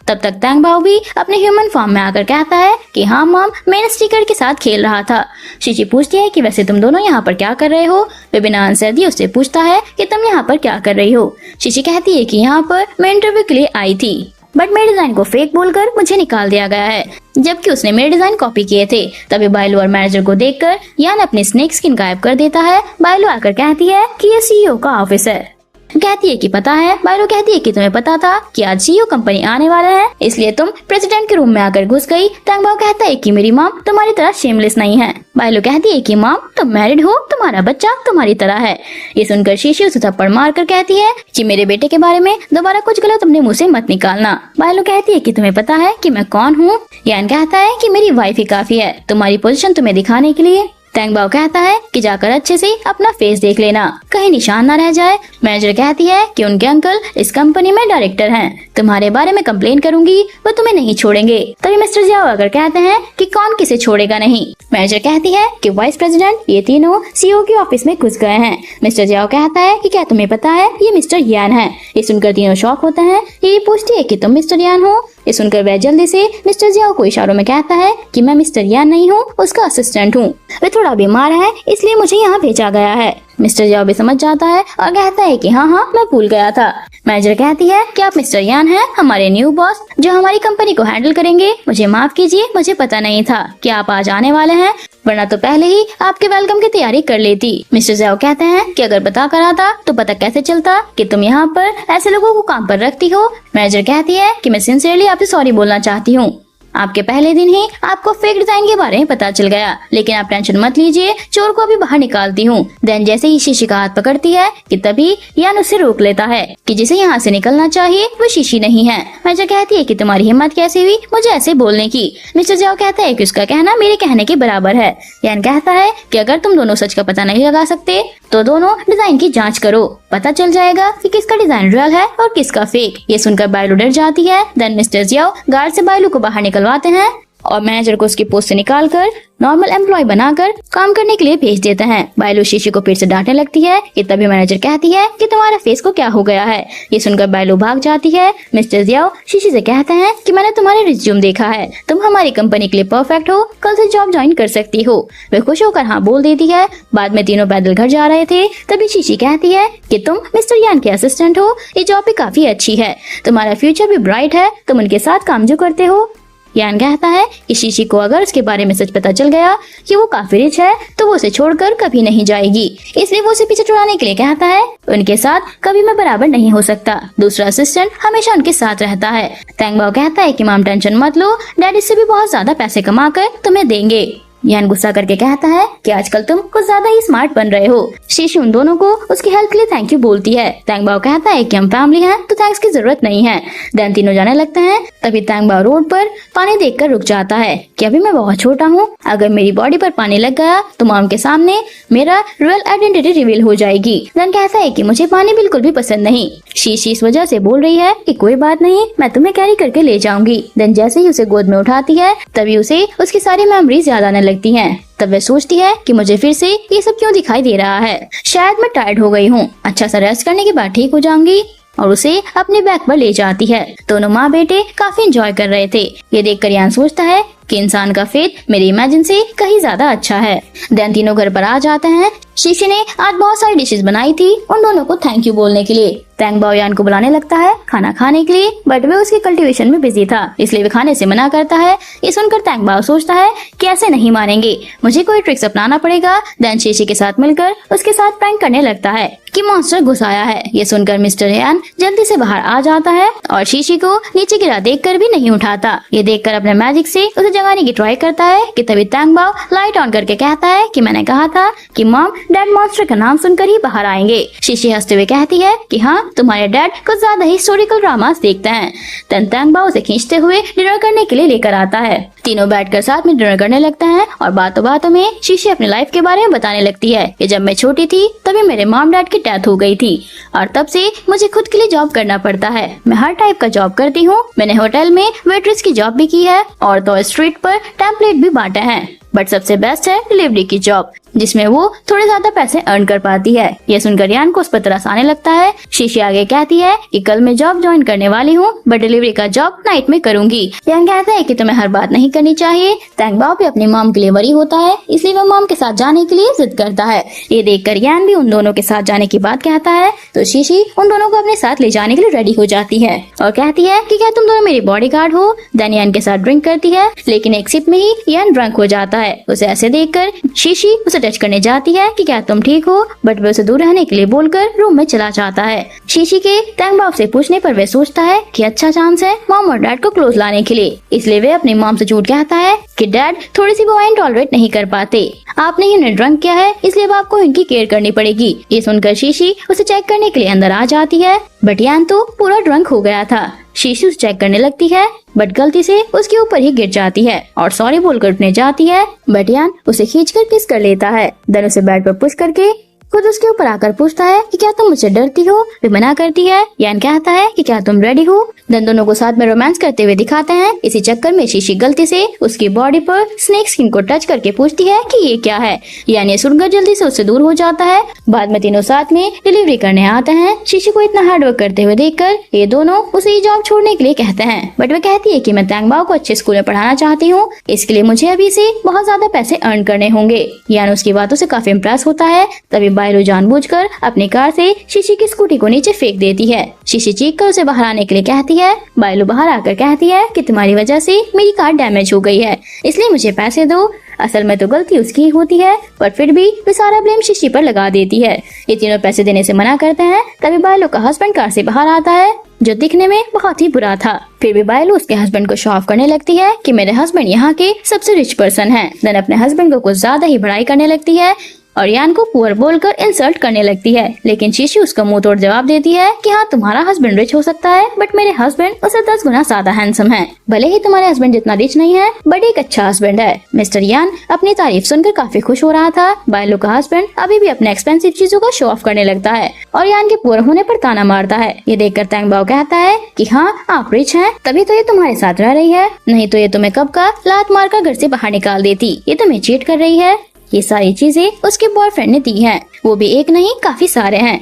तब तक तैंगबाओ भी अपने ह्यूमन फॉर्म में आकर कहता है कि हाँ मॉम मैं इन स्टिकर के साथ खेल रहा था। शीशी पूछती है कि वैसे तुम दोनों यहाँ पर क्या कर रहे हो। वे बिना आंसर दिए उससे पूछता है कि तुम यहाँ पर क्या कर रही हो। शीशी कहती है कि यहाँ पर मैं इंटरव्यू के लिए आई थी, बट मेरे डिजाइन को फेक बोलकर मुझे निकाल दिया गया है, जबकि उसने मेरे डिजाइन कॉपी किए थे। तभी बायलू और मैनेजर को देखकर यान अपनी स्नेक स्किन गायब कर देता है। बायलू आकर कहती है कि ये सीईओ का ऑफिस है। कहती है कि पता है। बायलू कहती है कि तुम्हें पता था कि आज सीईओ कंपनी आने वाला है, इसलिए तुम प्रेसिडेंट के रूम में आकर घुस गई। तैंगबाओ कहता है कि मेरी मॉम तुम्हारी तरह शेमलेस नहीं है। बायलू कहती है कि मॉम तुम मैरिड हो, तुम्हारा बच्चा तुम्हारी तरह है। ये सुनकर शीशी उसे थप्पड़ मार कर कहती है कि मेरे बेटे के बारे में दोबारा कुछ गलत अपने मुंह से मत निकालना। बायलू कहती है कि तुम्हें पता है कि मैं कौन हूँ। यान कहता है कि मेरी वाइफ ही काफी है तुम्हारी पोजीशन तुम्हें दिखाने के लिए। टैंग बाओ कहता है कि जाकर अच्छे से अपना फेस देख लेना, कहीं निशान ना रह जाए। मैनेजर कहती है कि उनके अंकल इस कंपनी में डायरेक्टर हैं, तुम्हारे बारे में कंप्लेन करूंगी वो तुम्हें नहीं छोड़ेंगे। तभी मिस्टर जियाओ आकर कहते हैं कि कौन किसे छोड़ेगा नहीं। मैनेजर कहती है कि वाइस प्रेसिडेंट ये तीनों सीईओ के ऑफिस में घुस गए हैं। मिस्टर जियाओ कहता है कि क्या तुम्हें पता है ये मिस्टर यान है। ये सुनकर तीनों शॉक होते हैं। ये पूछती है कि तुम मिस्टर यान हो। ये सुनकर वह जल्दी से मिस्टर जियाओ को इशारों में कहता है कि मैं मिस्टर यान नहीं हूँ, उसका असिस्टेंट हूँ। वह थोड़ा बीमार है इसलिए मुझे यहाँ भेजा गया है। मिस्टर जियाओ भी समझ जाता है और कहता है कि हाँ मैं भूल गया था। मैनेजर कहती है कि आप मिस्टर यान हैं, हमारे न्यू बॉस जो हमारी कंपनी को हैंडल करेंगे। मुझे माफ कीजिए, मुझे पता नहीं था कि आप आज आने वाले हैं, वरना तो पहले ही आपके वेलकम की तैयारी कर लेती। मिस्टर जियाओ कहते हैं कि अगर पता करा था तो पता कैसे चलता कि तुम यहाँ पर ऐसे लोगों को काम पर रखती हो। मैनेजर कहती है कि मैं सिंसियरली आपसे सॉरी बोलना चाहती हूँ। आपके पहले दिन ही आपको फेक डिजाइन के बारे में पता चल गया, लेकिन आप टेंशन मत लीजिए, चोर को अभी बाहर निकालती हूँ। देन जैसे ही शीशी का हाथ पकड़ती है कि तभी यान उसे रोक लेता है कि जिसे यहाँ से निकलना चाहिए वो शीशी नहीं है। मैनेजर कहती है कि तुम्हारी हिम्मत कैसे हुई मुझे ऐसे बोलने की। मिस्टर जियाओ कहता है कि उसका कहना मेरे कहने के बराबर है। यान कहता है कि अगर तुम दोनों सच का पता नहीं लगा सकते तो दोनों डिजाइन की जांच करो, पता चल जाएगा कि किसका डिजाइन रियल है और किसका फेक। ये सुनकर बायलू डर जाती है। देन मिस्टर जियाओ गार्ड से बायलू को बाहर निकलवाते हैं और मैनेजर को उसकी पोस्ट से निकालकर नॉर्मल एम्प्लॉय बनाकर काम करने के लिए भेज देते हैं। बायलू शीशी को फिर से डांटने लगती है कि तभी मैनेजर कहती है कि तुम्हारा फेस को क्या हो गया है। ये सुनकर बायलू भाग जाती है। मिस्टर जियाओ शीशी से कहते हैं कि मैंने तुम्हारे रिज्यूम देखा है, तुम हमारी कंपनी के लिए परफेक्ट हो, कल से जॉब ज्वाइन कर सकती हो। वह खुश होकर हाँ बोल देती है। बाद में तीनों पैदल घर जा रहे थे तभी शीशी कहती है कि तुम मिस्टर यान के असिस्टेंट हो, ये जॉब भी काफी अच्छी है, तुम्हारा फ्यूचर भी ब्राइट है, तुम उनके साथ काम जो करते हो। यान कहता है कि शीशी को अगर उसके बारे में सच पता चल गया कि वो काफी रिच है तो वो उसे छोड़कर कभी नहीं जाएगी, इसलिए वो उसे पीछे छुड़ाने के लिए कहता है उनके साथ कभी मैं बराबर नहीं हो सकता, दूसरा असिस्टेंट हमेशा उनके साथ रहता है। टैंग बाओ कहता है कि माम टेंशन मत लो, डैडी से भी बहुत ज्यादा पैसे कमा कर तुम्हें देंगे। यान गुस्सा करके कहता है कि आजकल तुम कुछ ज्यादा ही स्मार्ट बन रहे हो। शीशी उन दोनों को उसकी हेल्प के लिए थैंक यू बोलती है। टैंग बाओ कहता है कि हम फैमिली हैं तो थैंक्स की जरूरत नहीं है। देन तीनों जाने लगते हैं। तभी टैंग बाओ रोड पर पानी देखकर रुक जाता है कि अभी मैं बहुत छोटा हूँ, अगर मेरी बॉडी पर पानी लग गया तो मॉम के सामने मेरा रियल आइडेंटिटी रिवील हो जाएगी। देन कहता है कि मुझे पानी बिल्कुल भी पसंद नहीं। शीशी इस वजह से बोल रही है कि कोई बात नहीं, मैं तुम्हें कैरी करके ले जाऊंगी। देन जैसे ही उसे गोद में उठाती है तभी उसे उसकी सारी मेमोरीज याद आने लगती हैं। तब वह सोचती है कि मुझे फिर से ये सब क्यों दिखाई दे रहा है, शायद मैं टायर्ड हो गई हूँ, अच्छा सा रेस्ट करने के बाद ठीक हो जाऊंगी। और उसे अपने बैग पर ले जाती है। दोनों माँ बेटे काफी एंजॉय कर रहे थे। ये देखकर यान सोचता है कि इंसान का फेथ मेरी इमेजिन से कहीं ज्यादा अच्छा है। देन तीनों घर पर आ जाते हैं। शीशी ने आज बहुत सारी डिशेस बनाई थी उन दोनों को थैंक यू बोलने के लिए। टैंग बाओ यान को बुलाने लगता है खाना खाने के लिए, बट वे उसके कल्टीवेशन में बिजी था इसलिए वे खाने से मना करता है। ये सुनकर टैंग बाओ सोचता है कि ऐसे नहीं मानेंगे, मुझे कोई ट्रिक्स अपनाना पड़ेगा। देन शीशी के साथ मिलकर उसके साथ प्रैंक करने लगता है कि मॉन्स्टर घुस आया है। ये सुनकर मिस्टर यान जल्दी से बाहर आ जाता है और शीशी को नीचे गिरा देखकर भी नहीं उठाता। ये देखकर अपने मैजिक से उसे जगाने की ट्राई करता है कि तभी टैंग बाओ लाइट ऑन करके कहता है कि मैंने कहा था कि मॉम डैड मॉन्स्टर का नाम सुनकर ही बाहर आएंगे। शीशी हंसते हुए कहती है कि हाँ तुम्हारे डैड कुछ ज्यादा हिस्टोरिकल ड्रामास देखते हैं। टैंग बाओ उसे खींचते हुए डिनर करने के लिए लेकर आता है। तीनों बैठकर साथ में डिनर करने लगते हैं और बातों बातों में शीशी अपनी लाइफ के बारे में बताने लगती है कि जब मैं छोटी थी तभी मेरे मॉम डैड की डेथ हो गई थी और तब से मुझे खुद के लिए जॉब करना पड़ता है। मैं हर टाइप का जॉब करती हूँ, मैंने होटल में वेट्रेस की जॉब भी की है और तो स्ट्रीट पर टेम्पलेट भी बांटे हैं, बट सबसे बेस्ट है डिलीवरी की जॉब जिसमें वो थोड़े ज्यादा पैसे अर्न कर पाती है। ये सुनकर यान को उस पर तरस आने लगता है। शीशी आगे कहती है कि कल मैं जॉब ज्वाइन करने वाली हूँ बट डिलीवरी का जॉब नाइट में करूंगी। यान कहता है कि तुम्हें हर बात नहीं करनी चाहिए। टैंग बाओ भी अपनी मॉम के लिए वरी होता है इसलिए वो मॉम के साथ जाने के लिए जिद करता है। ये देखकर यान भी उन दोनों के साथ जाने की बात कहता है तो शीशी उन दोनों को अपने साथ ले जाने के लिए रेडी हो जाती है और कहती है कि क्या तुम दोनों मेरी बॉडीगार्ड हो। देन यान के साथ ड्रिंक करती है लेकिन एक सिप में ही यान ड्रंक हो जाता है। उसे ऐसे देखकर शीशी उसे टच करने जाती है कि क्या तुम ठीक हो, बट वह उसे दूर रहने के लिए बोलकर रूम में चला जाता है। शीशी के टैंग बाओ से पूछने पर वह सोचता है कि अच्छा चांस है मॉम और डैड को क्लोज लाने के लिए, इसलिए वे अपनी मॉम से झूठ कहता है कि डैड थोड़ी सी वाइन टॉलरेट नहीं कर पाते। आपने ही उन्हें ड्रंक किया है, इसलिए अब आपको इनकी केयर करनी पड़ेगी। ये सुनकर शीशी उसे चेक करने के लिए अंदर आ जाती है, बट यान तो पूरा ड्रंक हो गया था। शीशी उसे चेक करने लगती है, बट गलती से उसके ऊपर ही गिर जाती है और सॉरी बोलकर उठने जाती है, बट यान उसे खींचकर किस कर लेता है। देन उसे बेड पर पुश करके खुद उसके ऊपर आकर पूछता है कि क्या तुम मुझसे डरती हो। वे मना करती है। यान कहता है कि क्या तुम रेडी हो। देन दोनों को साथ में रोमांस करते हुए दिखाते हैं। इसी चक्कर में शीशी गलती से उसकी बॉडी पर स्नेक स्किन को टच करके पूछती है कि ये क्या है। यान ये सुनकर जल्दी से उससे दूर हो जाता है। बाद में तीनों साथ में डिलीवरी करने आते हैं। शीशी को इतना हार्ड वर्क करते हुए देखकर ये दोनों उसे ये जॉब छोड़ने के लिए कहते हैं, बट वह कहती है कि मैं तैंगबाओ को अच्छे स्कूल में पढ़ाना चाहती हूँ, इसके लिए मुझे अभी से बहुत ज्यादा पैसे अर्न करने होंगे। यान उसकी बातों से काफी इम्प्रेस होता है। तभी बायलो जानबूझकर अपनी कार से शीशी की स्कूटी को नीचे फेंक देती है। शीशी चीख कर उसे बाहर आने के लिए कहती है। बायलो बाहर आकर कहती है कि तुम्हारी वजह से मेरी कार डैमेज हो गई है, इसलिए मुझे पैसे दो। असल में तो गलती उसकी ही होती है, पर फिर भी वे सारा ब्लेम शीशी पर लगा देती है। ये तीनों पैसे देने से मना करते हैं। तभी बायलो का हस्बैंड कार से बाहर आता है, जो दिखने में बहुत ही बुरा था। फिर भी बायलो उसके हस्बैंड को शो ऑफ करने लगती है कि मेरे हस्बैंड यहाँ के सबसे रिच पर्सन हैं। देन अपने हस्बैंड को कुछ ज्यादा ही बड़ाई करने लगती है और यान को पुअर बोलकर इंसल्ट करने लगती है, लेकिन शीशी उसका मुंह तोड़ जवाब देती है कि हाँ तुम्हारा हस्बैंड रिच हो सकता है, बट मेरे हस्बैंड उससे 10 गुना ज्यादा हैंडसम है। भले ही तुम्हारे हस्बैंड जितना रिच नहीं है, बट एक अच्छा हस्बैंड है। मिस्टर यान अपनी तारीफ सुनकर काफी खुश हो रहा था। बायलो का हस्बैंड अभी भी अपने एक्सपेंसिव चीजों का शो ऑफ करने लगता है और यान के पुअर होने पर ताना मारता है। ये देखकर तैंगबाओ कहता है कि हाँ आप रिच हैं, तभी तो ये तुम्हारे साथ रह रही है, नहीं तो ये तुम्हें कब का लात मार कर घर से बाहर निकाल देती। ये तुम्हें चीट कर रही है। ये सारी चीजें उसके बॉयफ्रेंड ने दी हैं, वो भी एक नहीं काफी सारे हैं।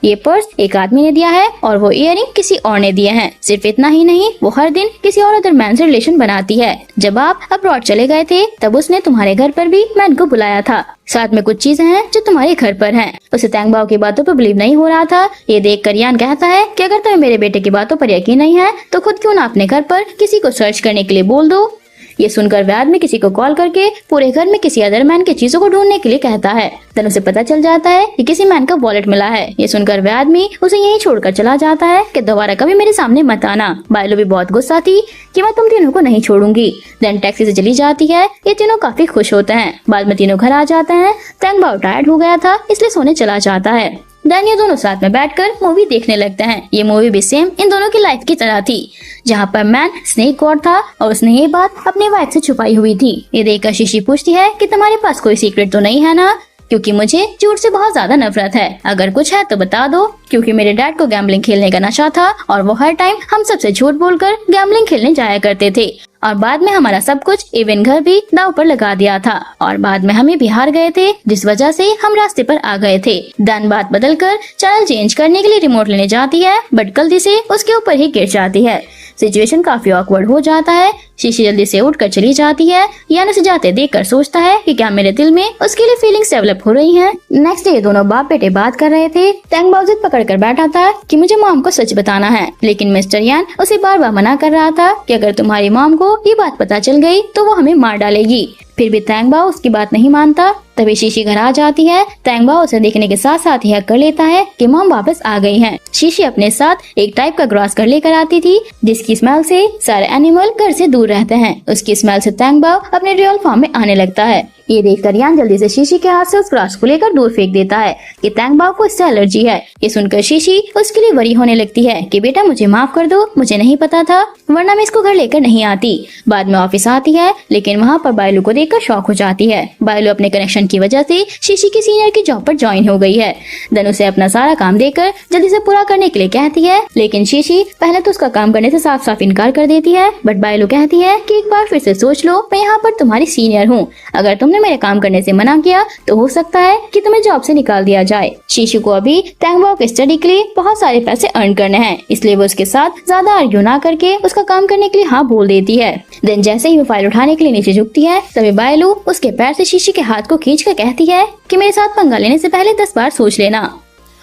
ये पर्स एक आदमी ने दिया है और वो इयररिंग किसी और ने दिए हैं। सिर्फ इतना ही नहीं, वो हर दिन किसी और अदर मैन से रिलेशन बनाती है। जब आप अब्रॉड चले गए थे तब उसने तुम्हारे घर पर भी मैन को बुलाया था। साथ में कुछ चीजें हैं जो तुम्हारे घर पर हैं। उसे तैंगबाओ की बातों पर बिलीव नहीं हो रहा था। ये देख कर यान कहता है कि अगर तुम्हें मेरे बेटे की बातों पर यकीन नहीं है तो खुद क्यों ना अपने घर पर किसी को सर्च करने के लिए बोल दो। ये सुनकर वह आदमी किसी को कॉल करके पूरे घर में किसी अदर मैन की चीजों को ढूंढने के लिए कहता है। देन उसे पता चल जाता है कि किसी मैन का वॉलेट मिला है। ये सुनकर वह आदमी उसे यहीं छोड़कर चला जाता है कि दोबारा कभी मेरे सामने मत आना। बायलो भी बहुत गुस्सा थी कि मैं तुम तीनों को नहीं छोड़ूंगी। देन टैक्सी से चली जाती है। ये तीनों काफी खुश होते हैं। बाद में तीनों घर आ जाते हैं। तैंगबाओ टायर्ड हो गया था, इसलिए सोने चला जाता है। देन ये दोनों साथ में बैठकर मूवी देखने लगते हैं। ये मूवी भी सेम इन दोनों की लाइफ की तरह थी, जहाँ पर मैन स्नेक गॉड था और उसने ये बात अपनी वाइफ से छुपाई हुई थी। ये देखकर शीशी पूछती है कि तुम्हारे पास कोई सीक्रेट तो नहीं है ना, क्योंकि मुझे झूठ से बहुत ज्यादा नफरत है। अगर कुछ है तो बता दो, क्योंकि मेरे डैड को गैम्बलिंग खेलने का नशा था और वो हर टाइम हम सबसे झूठ बोलकर गैम्बलिंग खेलने जाया करते थे और बाद में हमारा सब कुछ इवन घर भी दांव पर लगा दिया था और बाद में हमें भी हार गए थे, जिस वजह से हम रास्ते पर आ गए थे। दान बात बदलकर चैनल चेंज करने के लिए रिमोट लेने जाती है, बट गलती से उसके ऊपर ही गिर जाती है। सिचुएशन काफी ऑकवर्ड हो जाता है। शीशी जल्दी से उठकर चली जाती है। यान उसे जाते देखकर सोचता है कि क्या मेरे दिल में उसके लिए फीलिंग्स डेवलप हो रही हैं। नेक्स्ट डे दोनों बाप बेटे बात कर रहे थे। तैंगबाओ जिद पकड़ कर बैठा था कि मुझे मॉम को सच बताना है, लेकिन मिस्टर यान उसे बार बार मना कर रहा था कि अगर तुम्हारी मॉम को ये बात पता चल गई तो वो हमें मार डालेगी। फिर भी तैंगबाओ उसकी बात नहीं मानता। तभी शीशी घर आ जाती है। तैंगबाओ उसे देखने के साथ साथ यह कर लेता है कि मॉम वापस आ गई हैं। शीशी अपने साथ एक टाइप का ग्रास कर लेकर आती थी, जिसकी स्मेल से सारे एनिमल घर से दूर रहते हैं। उसकी स्मेल से तैंगबाओ अपने रियल फॉर्म में आने लगता है। ये देखकर यान जल्दी से शीशी के हाथ से उस ग्रास को लेकर दूर फेंक देता है कि तैंगबाओ को इससे एलर्जी है। ये सुनकर शीशी उसके लिए वरी होने लगती है कि बेटा मुझे माफ कर दो, मुझे नहीं पता था, वरना मैं इसको घर लेकर नहीं आती। बाद में ऑफिस आती है, लेकिन वहाँ पर बायलो को देखकर शॉक हो जाती है। बायलो अपने कनेक्शन की वजह से शीशी की सीनियर की जॉब पर ज्वाइन हो गई है। देन उसे अपना सारा काम देकर जल्दी से पूरा करने के लिए कहती है, लेकिन शीशी पहले तो उसका काम करने से साफ साफ इनकार कर देती है। बट बायलो कहती है कि एक बार फिर से सोच लो, मैं यहाँ पर तुम्हारी सीनियर हूँ, अगर तुमने मेरे काम करने से मना किया तो हो सकता है कि तुम्हें जॉब से निकाल दिया जाए। शीशी को अभी तैंगबाओ के स्टडी के लिए बहुत सारे पैसे अर्न करने हैं, इसलिए वो उसके साथ ज्यादा आर्ग्यू ना करके उसका काम करने के लिए हाँ बोल देती है। देन जैसे ही वो फाइल उठाने के लिए नीचे झुकती है, तभी बायलो उसके पैर से शीशी के हाथ को खींच कर कहती है कि मेरे साथ पंगा लेने से पहले 10 बार सोच लेना।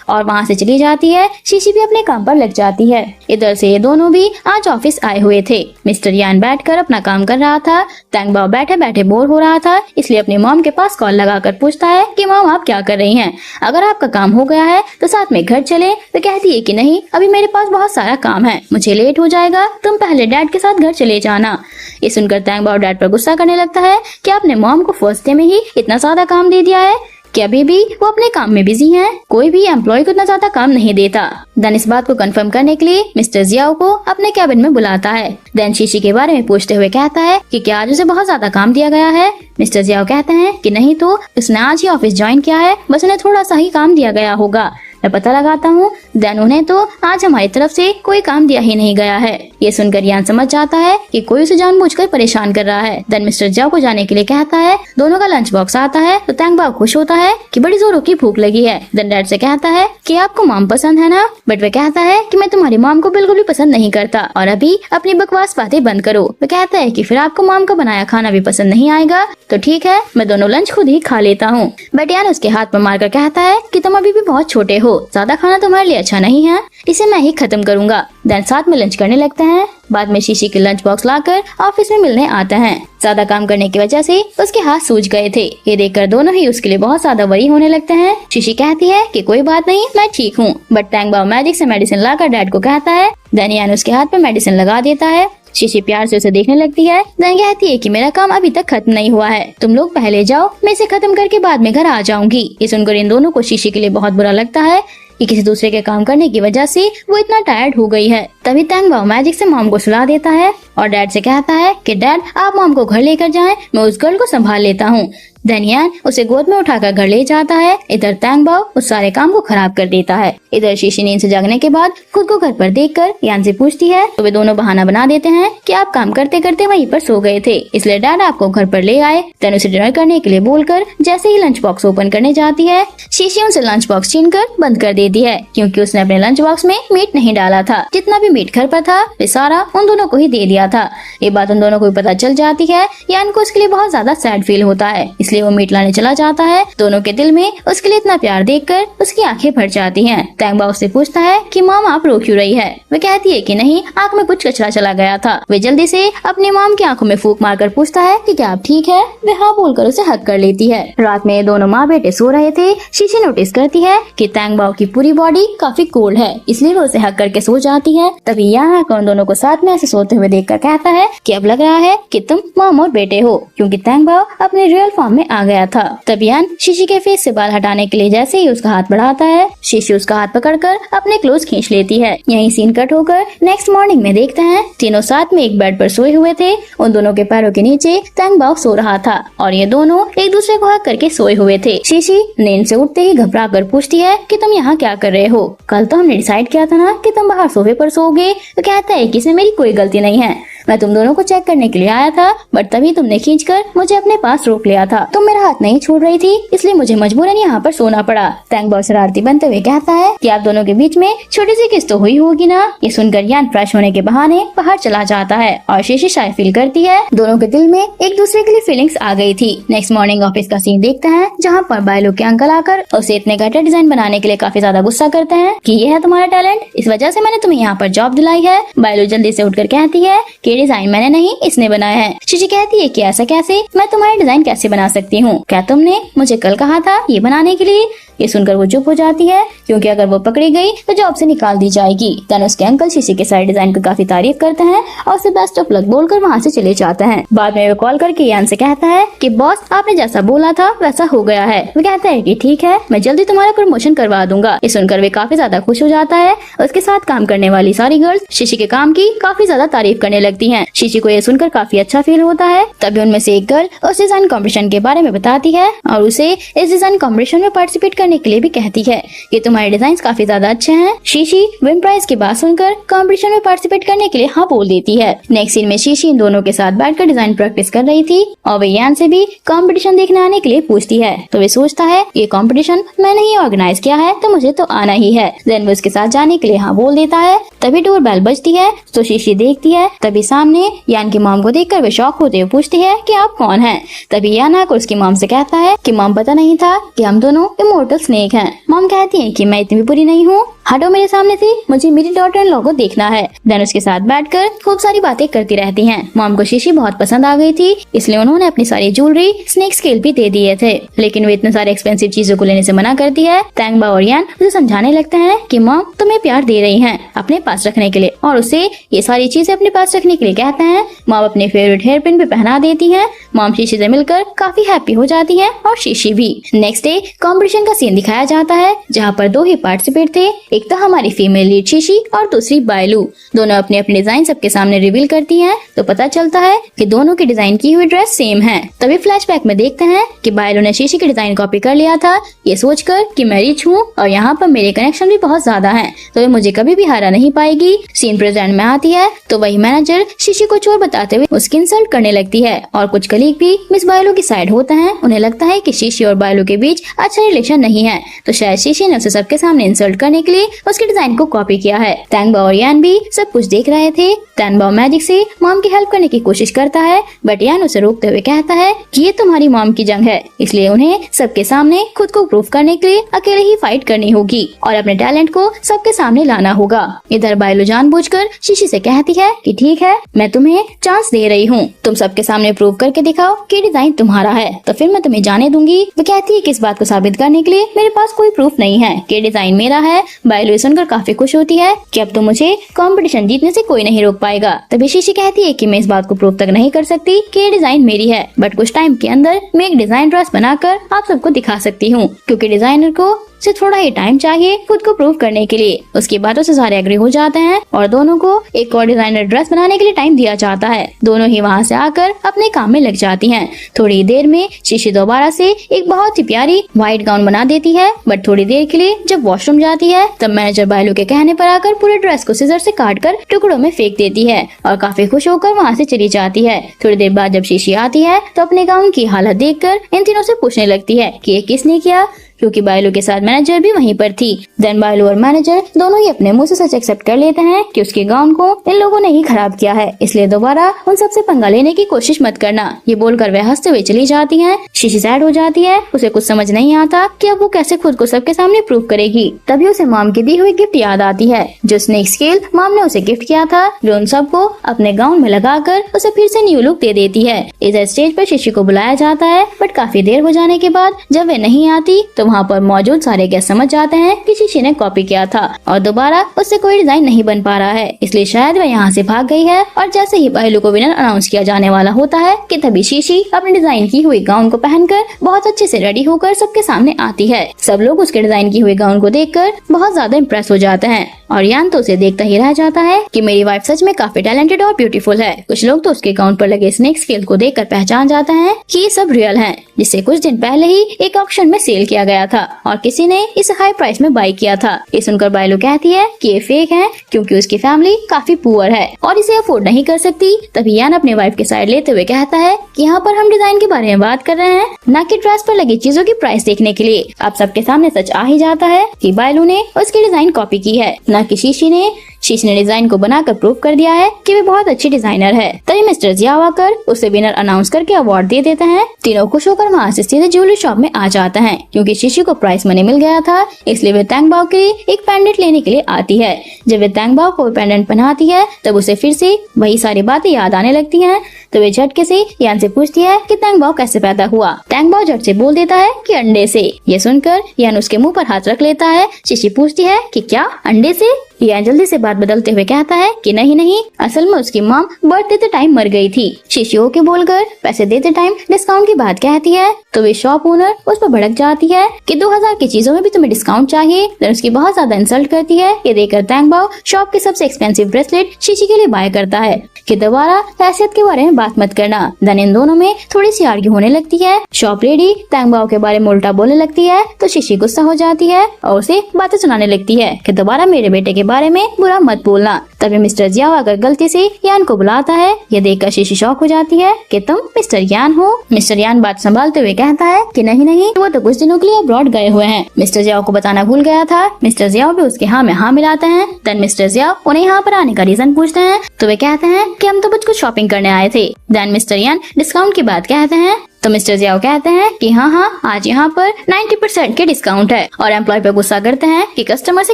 और वहाँ से चली जाती है। शीशी भी अपने काम पर लग जाती है। इधर से ये दोनों भी आज ऑफिस आए हुए थे। मिस्टर यान बैठकर अपना काम कर रहा था। टैंग बाओ बैठे बैठे बोर हो रहा था, इसलिए अपनी मॉम के पास कॉल लगाकर पूछता है कि मॉम आप क्या कर रही हैं? अगर आपका काम हो गया है तो साथ में घर चले। तो कहती है कि नहीं, अभी मेरे पास बहुत सारा काम है, मुझे लेट हो जाएगा, तुम पहले डैड के साथ घर चले जाना। ये सुनकर टैंग बाओ डैड पर गुस्सा करने लगता है कि आपने मॉम को फर्स्ट डे में ही इतना ज्यादा काम दे दिया है कि अभी भी वो अपने काम में बिजी हैं। कोई भी एम्प्लॉय को इतना ज्यादा काम नहीं देता। देन इस बात को कंफर्म करने के लिए मिस्टर जियाओ को अपने कैबिन में बुलाता है। देन शीशी के बारे में पूछते हुए कहता है कि क्या आज उसे बहुत ज्यादा काम दिया गया है? मिस्टर जियाओ कहते हैं कि नहीं तो, उसने आज ही ऑफिस ज्वाइन किया है, बस उन्हें थोड़ा सा ही काम दिया गया होगा, मैं पता लगाता हूँ। देन उन्हें तो आज हमारी तरफ से कोई काम दिया ही नहीं गया है। ये सुनकर यान समझ जाता है कि कोई उसे जानबूझकर परेशान कर रहा है। देन मिस्टर जियाओ को जाने के लिए कहता है। दोनों का लंच बॉक्स आता है तो टैंग बाओ खुश होता है कि बड़ी जोरों की भूख लगी है। देन डैड से कहता है कि आपको मॉम पसंद है ना? बट वह कहता है कि मैं तुम्हारी मॉम को बिल्कुल भी पसंद नहीं करता और अभी अपनी बकवास बातें बंद करो। वह कहता है कि फिर आपको मॉम का बनाया खाना भी पसंद नहीं आएगा तो ठीक है, मैं दोनों लंच खुद ही खा लेता हूँ। बट यान उसके हाथ पर मारकर कहता है कि तुम अभी भी बहुत छोटे हो, ज्यादा खाना तुम्हारे लिए अच्छा नहीं है, इसे मैं ही खत्म करूंगा। देन साथ में लंच करने लगते हैं। बाद में शीशी के लंच बॉक्स लाकर ऑफिस में मिलने आते हैं। ज्यादा काम करने की वजह से उसके हाथ सूज गए थे। ये देखकर दोनों ही उसके लिए बहुत ज्यादा वरी होने लगते हैं। शीशी कहती है कि कोई बात नहीं, मैं ठीक हूँ। बट टैंग बाओ मैजिक से मेडिसिन लाकर डैड को कहता है। देन यान उसके हाथ पे मेडिसिन लगा देता है। शीशी प्यार से उसे देखने लगती है। देन कहती है कि मेरा काम अभी तक खत्म नहीं हुआ है, तुम लोग पहले जाओ, मैं इसे खत्म करके बाद में घर आ जाऊंगी। ये सुनकर इन दोनों को शीशी के लिए बहुत बुरा लगता है कि किसी दूसरे के काम करने की वजह से वो इतना टायर्ड हो गई है। तभी टैंग बाओ मैजिक से मॉम को सुला देता है और डैड से कहता है कि डैड आप मॉम को घर लेकर जाएं, मैं उस गर्ल को संभाल लेता हूँ। देन यान उसे गोद में उठाकर घर ले जाता है। इधर टैंग बाओ उस सारे काम को खराब कर देता है। इधर शीशी नींद से जागने के बाद खुद को घर पर देखकर यान से पूछती है तो वे दोनों बहाना बना देते हैं कि आप काम करते करते वहीं पर सो गए थे, इसलिए डैड आपको घर पर ले आए। देन उसे डिनर करने के लिए बोलकर जैसे ही लंच बॉक्स ओपन करने जाती है, शीशी उनसे लंच बॉक्स छीनकर बंद कर देती है, क्योंकि उसने अपने लंच बॉक्स में मीट नहीं डाला था। जितना भी मीट घर पर था वे सारा उन दोनों को ही दे दिया था। ये बात उन दोनों को पता चल जाती है। यान को उसके लिए बहुत ज्यादा सैड फील होता है, इसलिए वो मीट लाने चला जाता है। दोनों के दिल में उसके लिए इतना प्यार देखकर उसकी आंखें भर जाती हैं। टैंग बाओ से पूछता है कि मॉम आप रो क्यों रही है? वह कहती है कि नहीं, आंख में कुछ कचरा चला गया था। वे जल्दी से अपनी मॉम की आंखों में फूंक मारकर पूछता है कि क्या आप ठीक है? वे हाँ बोलकर उसे हग कर लेती है। रात में दोनों माँ बेटे सो रहे थे। शीशी नोटिस करती है कि टैंग बाओ की पूरी बॉडी काफी कोल्ड है, इसलिए वो उसे हग करके सो जाती है। तभी यहाँ उन दोनों को साथ में ऐसे सोते हुए देखकर कहता है कि अब लग रहा है कि तुम मॉम और बेटे हो, क्योंकि टैंग बाओ अपने रियल फॉर्म में आ गया था। तब यान शीशी के फेस से बाल हटाने के लिए जैसे ही उसका हाथ बढ़ाता है, शीशी उसका हाथ पकड़कर अपने क्लोज खींच लेती है। यहीं सीन कट होकर नेक्स्ट मॉर्निंग में देखते हैं तीनों साथ में एक बेड पर सोए हुए थे। उन दोनों के पैरों के नीचे टैंग बाओ सो रहा था और ये दोनों एक दूसरे को हक करके सोए हुए थे। शीशी नींद से उठते ही घबरा कर पूछती है कि तुम यहाँ क्या कर रहे हो? कल तो हमने डिसाइड किया था ना कि तुम बाहर सोफे पर सोओगे। तो कहता है कि इसमें मेरी कोई गलती नहीं है, मैं तुम दोनों को चेक करने के लिए आया था, बट तभी तुमने खींचकर मुझे अपने पास रोक लिया था। तुम मेरा हाथ नहीं छोड़ रही थी, इसलिए मुझे मजबूरन यहाँ पर सोना पड़ा। टैंग बाओ शरारती बनते हुए कहता है कि आप दोनों के बीच में छोटी सी किस तो हुई होगी ना। ये सुनकर यान फ्रेश होने के बहाने बाहर चला जाता है और शीशी शायद फील करती है दोनों के दिल में एक दूसरे के लिए फीलिंग्स आ गई थी। नेक्स्ट मॉर्निंग ऑफिस का सीन देखते हैं, जहाँ पर बायलो के अंकल आकर उसे इतने घटिया डिजाइन बनाने के लिए काफी ज्यादा गुस्सा करते हैं कि ये है तुम्हारा टैलेंट, इस वजह से मैंने तुम्हें यहाँ पर जॉब दिलाई है। बायलो जल्दी से उठकर कहती है कि डिजाइन मैंने नहीं, इसने बनाया है। शीशी कहती है कि ऐसा कैसे, मैं तुम्हारी डिजाइन कैसे बना सकती हूँ? क्या तुमने मुझे कल कहा था ये बनाने के लिए? ये सुनकर वो चुप हो जाती है, क्योंकि अगर वो पकड़ी गई तो जॉब से निकाल दी जाएगी। तन उसके अंकल शीशी के सारे डिजाइन को काफी तारीफ करते हैं और उसे बेस्ट ऑफ लक बोलकर वहाँ से चले जाते हैं। बाद में वो कॉल करके यान से कहता है कि बॉस आपने जैसा बोला था वैसा हो गया है। वो कहता है कि ठीक है, मैं जल्दी तुम्हारा प्रमोशन करवा दूंगा। ये सुनकर वे काफी ज्यादा खुश हो जाता है। उसके साथ काम करने वाली सारी गर्ल्स शीशी के काम की काफी ज्यादा तारीफ करने लगती है। शीशी को ये सुनकर काफी अच्छा फील होता है। तभी उनमें से एक गर्ल उस डिजाइन कॉम्पिटिशन के बारे में बताती है और उसे इस डिजाइन कॉम्पिटिशन में पार्टिसिपेट करने के लिए भी कहती है कि तुम्हारे डिजाइन काफी ज्यादा अच्छे हैं। शीशी विन प्राइज की बात सुनकर कॉम्पिटिशन में पार्टिसिपेट करने के लिए हाँ बोल देती है। नेक्स्ट सीन में शीशी इन दोनों के साथ बैठकर डिजाइन प्रैक्टिस कर रही थी और वे यान से भी कॉम्पिटिशन देखने आने के लिए पूछती है। तो वे सोचता है ये कॉम्पिटिशन मैंने ही ऑर्गेनाइज किया है तो मुझे तो आना ही है। देन वो उसके साथ जाने के लिए हाँ बोल देता है। तभी डोर बेल बजती है तो शीशी देखती है। तभी सामने यान की मॉम को देखकर वे शॉक होते हुए पूछती है कि आप कौन हैं। तभी यान आकर उसकी मॉम से कहता है कि मॉम पता नहीं था कि हम दोनों इमोर्टल स्नेक हैं। मॉम कहती है कि मैं इतनी भी बुरी नहीं हूँ, हटो मेरे सामने से, मुझे मेरी डॉटर इन लॉ को देखना है। देन उसके साथ बैठकर खूब सारी बातें करती रहती हैं। मॉम को शीशी बहुत पसंद आ गई थी, इसलिए उन्होंने अपनी सारी ज्वेलरी स्नेक स्केल भी दे दिए थे, लेकिन वो इतने सारे एक्सपेंसिव चीजों को लेने से मना करती है। तैंगबा और यान उसे समझाने लगते हैं कि मॉम तुम्हें प्यार दे रही हैं अपने पास रखने के लिए, और उसे ये सारी चीजें अपने पास रखने के लिए कहते हैं। मॉम अपने फेवरेट हेयर पिन भी पहना देती है। मॉम शीशी से मिलकर काफी हैप्पी हो जाती है और शीशी भी। नेक्स्ट डे कॉम्पिटिशन का सीन दिखाया जाता है, जहाँ पर 2 ही पार्टिसिपेट थे, एक तो हमारी फीमेल लीड शीशी और दूसरी बायलू। दोनों अपने अपने डिजाइन सबके सामने रिवील करती हैं, तो पता चलता है कि दोनों की डिजाइन की हुई ड्रेस सेम है। तभी फ्लैशबैक में देखते हैं कि बायलू ने शीशी की डिजाइन कॉपी कर लिया था, ये सोचकर कि मैं रिच हूँ और यहाँ पर मेरे कनेक्शन भी बहुत ज्यादा हैं, तो ये मुझे कभी भी हरा नहीं पाएगी। सीन प्रेजेंट में आती है तो वही मैनेजर शीशी को चोर बताते हुए उसकी इंसल्ट करने लगती है, और कुछ कलीग भी मिस बायलू की साइड होते हैं। उन्हें लगता है कि शीशी और बायलू के बीच अच्छा रिलेशन नहीं है, तो शायद शीशी ने उसे सबके सामने इंसल्ट करने के लिए उसके डिजाइन को कॉपी किया है। तैंगबा और यान भी सब कुछ देख रहे थे। तैंगबा मैजिक से मॉम की हेल्प करने की कोशिश करता है, बट यान उसे रोकते हुए कहता है कि ये तुम्हारी मॉम की जंग है, इसलिए उन्हें सबके सामने खुद को प्रूव करने के लिए अकेले ही फाइट करनी होगी और अपने टैलेंट को सबके सामने लाना होगा। इधर बायलू जानबूझकर शीशी से कहती है कि ठीक है, मैं तुम्हें चांस दे रही हूँ, तुम सबके सामने प्रूव करके दिखाओ कि डिजाइन तुम्हारा है, तो फिर मैं तुम्हें जाने दूंगी। वो कहती है कि इस बात को साबित करने के लिए मेरे पास कोई प्रूफ नहीं है कि डिजाइन मेरा है। बायलू सुनकर काफी खुश होती है कि अब तो मुझे कंपटीशन जीतने से कोई नहीं रोक पाएगा। तभी शीशी कहती है कि मैं इस बात को प्रूव तक नहीं कर सकती कि ये डिजाइन मेरी है, बट कुछ टाइम के अंदर मैं एक डिजाइन ड्रेस बनाकर आप सबको दिखा सकती हूँ, क्योंकि डिजाइनर को सिर्फ थोड़ा ही टाइम चाहिए खुद को प्रूव करने के लिए। उसकी बातों से सारे एग्री हो जाते हैं और दोनों को एक और डिजाइनर ड्रेस बनाने के लिए टाइम दिया जाता है। दोनों ही वहाँ से आकर अपने काम में लग जाती हैं। थोड़ी देर में शीशी दोबारा से एक बहुत ही प्यारी व्हाइट गाउन बना देती है, बट थोड़ी देर के लिए जब वॉशरूम जाती है तब मैनेजर बायलू के कहने पर आकर पूरे ड्रेस को सीजर से काट कर टुकड़ों में फेंक देती है और काफी खुश होकर वहाँ से चली जाती है। थोड़ी देर बाद जब शीशी आती है तो अपने गाउन की हालत देखकर इन तीनों से पूछने लगती है कि ये किसने किया, क्योंकि बायलू के साथ मैनेजर भी वहीं पर थी। देन बायलू और मैनेजर दोनों ही अपने मुंह से सच एक्सेप्ट कर लेते हैं कि उसके गाउन को इन लोगों ने ही खराब किया है, इसलिए दोबारा उन सबसे पंगा लेने की कोशिश मत करना। ये बोलकर वह हंसते हुए चली जाती हैं। शीशी सैड हो जाती है, उसे कुछ समझ नहीं आता कि अब वो कैसे खुद को सबके सामने प्रूव करेगी। तभी उसे मॉम की दी हुई गिफ्ट याद आती है, जो स्नेक स्केल मॉम ने उसे गिफ्ट किया था, जो उन सबको अपने गाउन में लगाकर उसे फिर से न्यू लुक दे देती है। इधर स्टेज पर शीशी को बुलाया जाता है, बट काफी देर हो जाने के बाद जब वे नहीं आती तो वहाँ पर मौजूद सारे गेस्ट समझ जाते हैं कि शीशी ने कॉपी किया था और दोबारा उससे कोई डिजाइन नहीं बन पा रहा है, इसलिए शायद वह यहाँ से भाग गई है। और जैसे ही बायलू को विनर अनाउंस किया जाने वाला होता है कि तभी शीशी अपने डिजाइन की हुई गाउन को पहनकर बहुत अच्छे से रेडी होकर सबके सामने आती है। सब लोग उसके डिजाइन की हुई गाउन को देखकर बहुत ज्यादा इम्प्रेस हो जाते हैं और यान तो उसे देखता ही रह जाता है कि मेरी वाइफ सच में काफी टैलेंटेड और ब्यूटीफुल है। कुछ लोग तो उसके गाउन पर लगे स्नेक स्केल को देखकर पहचान जाते हैं कि ये सब रियल है, जिसे कुछ दिन पहले ही एक ऑक्शन में सेल किया गया था और किसी ने इसे हाई प्राइस में बाई किया था। ये सुनकर बायलू कहती है कि ये फेक है, क्योंकि उसकी फैमिली काफी पुअर है और इसे अफोर्ड नहीं कर सकती। तभी यान अपने वाइफ के साइड लेते हुए कहता है कि यहाँ पर हम डिजाइन के बारे में बात कर रहे हैं, न कि ड्रेस पर लगी चीजों की प्राइस देखने के लिए। अब सबके सामने सच आ ही जाता है कि बायलू ने उसकी डिजाइन कॉपी की है, न कि शीशी ने। शीशी ने डिजाइन को बनाकर प्रूव कर दिया है कि वे बहुत अच्छी डिजाइनर है। तभी मिस्टर जियाओ आकर उसे विनर अनाउंस करके अवार्ड दे देते हैं। तीनों खुश होकर वहाँ से सीधे ज्वेलरी शॉप में आ जाते हैं, क्योंकि शीशी को प्राइस मनी मिल गया था, इसलिए वे तैंगबाओ के लिए एक पेंडेंट लेने के लिए आती है। जब वे तैंगबाओ को पेंडेंट पहनाती है तब उसे फिर से वही सारी बातें याद आने लगती हैं। तो वे झटके से यान से पूछती है कि तैंगबाओ कैसे पैदा हुआ। तैंगबाओ झट से बोल देता है कि अंडे से। ये सुनकर यान उसके मुंह पर हाथ रख लेता है। शीशी पूछती है कि क्या अंडे से? यान जल्दी से बात बदलते हुए कहता है कि नहीं, असल में उसकी मॉम बर्थ देते टाइम मर गई थी। शीशी ओके बोलकर पैसे देते टाइम डिस्काउंट की बात कहती है, तो वे शॉप ओनर उस पर भड़क जाती है कि 2000 की चीजों में भी तुम्हें डिस्काउंट चाहिए। देन उसकी बहुत ज्यादा इंसल्ट करती है। ये देखकर तैंगबाओ शॉप की सबसे एक्सपेंसिव ब्रेसलेट शीशी के लिए बाय करता है कि दोबारा हैसियत के बारे में बात मत करना। देन इन दोनों में थोड़ी सी आर्ग्यू होने लगती है। शॉप लेडी तैंगबाओ के बारे में उल्टा बोलने लगती है, तो शीशी गुस्सा हो जाती है और उसे बातें सुनाने लगती है कि दोबारा मेरे बेटे के बारे में बुरा मत बोलना। तभी मिस्टर जियाओ अगर गलती से यान को बुलाता है। ये देखकर शीशी शॉक हो जाती है कि तुम मिस्टर यान हो। मिस्टर यान बात संभालते हुए कहता है कि नहीं, वो तो कुछ दिनों के लिए अब्रॉड गए हुए हैं। मिस्टर जियाओ को बताना भूल गया था। मिस्टर जियाओ भी उसके हाँ में हाँ मिलाते हैं। देन मिस्टर जियाओ उन्हें यहाँ पर आने का रीजन पूछते हैं, तो वे कहते हैं कि हम तो कुछ शॉपिंग करने आए थे। देन मिस्टर यान डिस्काउंट की बात कहते हैं। तो मिस्टर जियाओ कहते हैं कि हाँ आज यहाँ पर 90% के डिस्काउंट है और एम्प्लॉय पर गुस्सा करते हैं कि कस्टमर से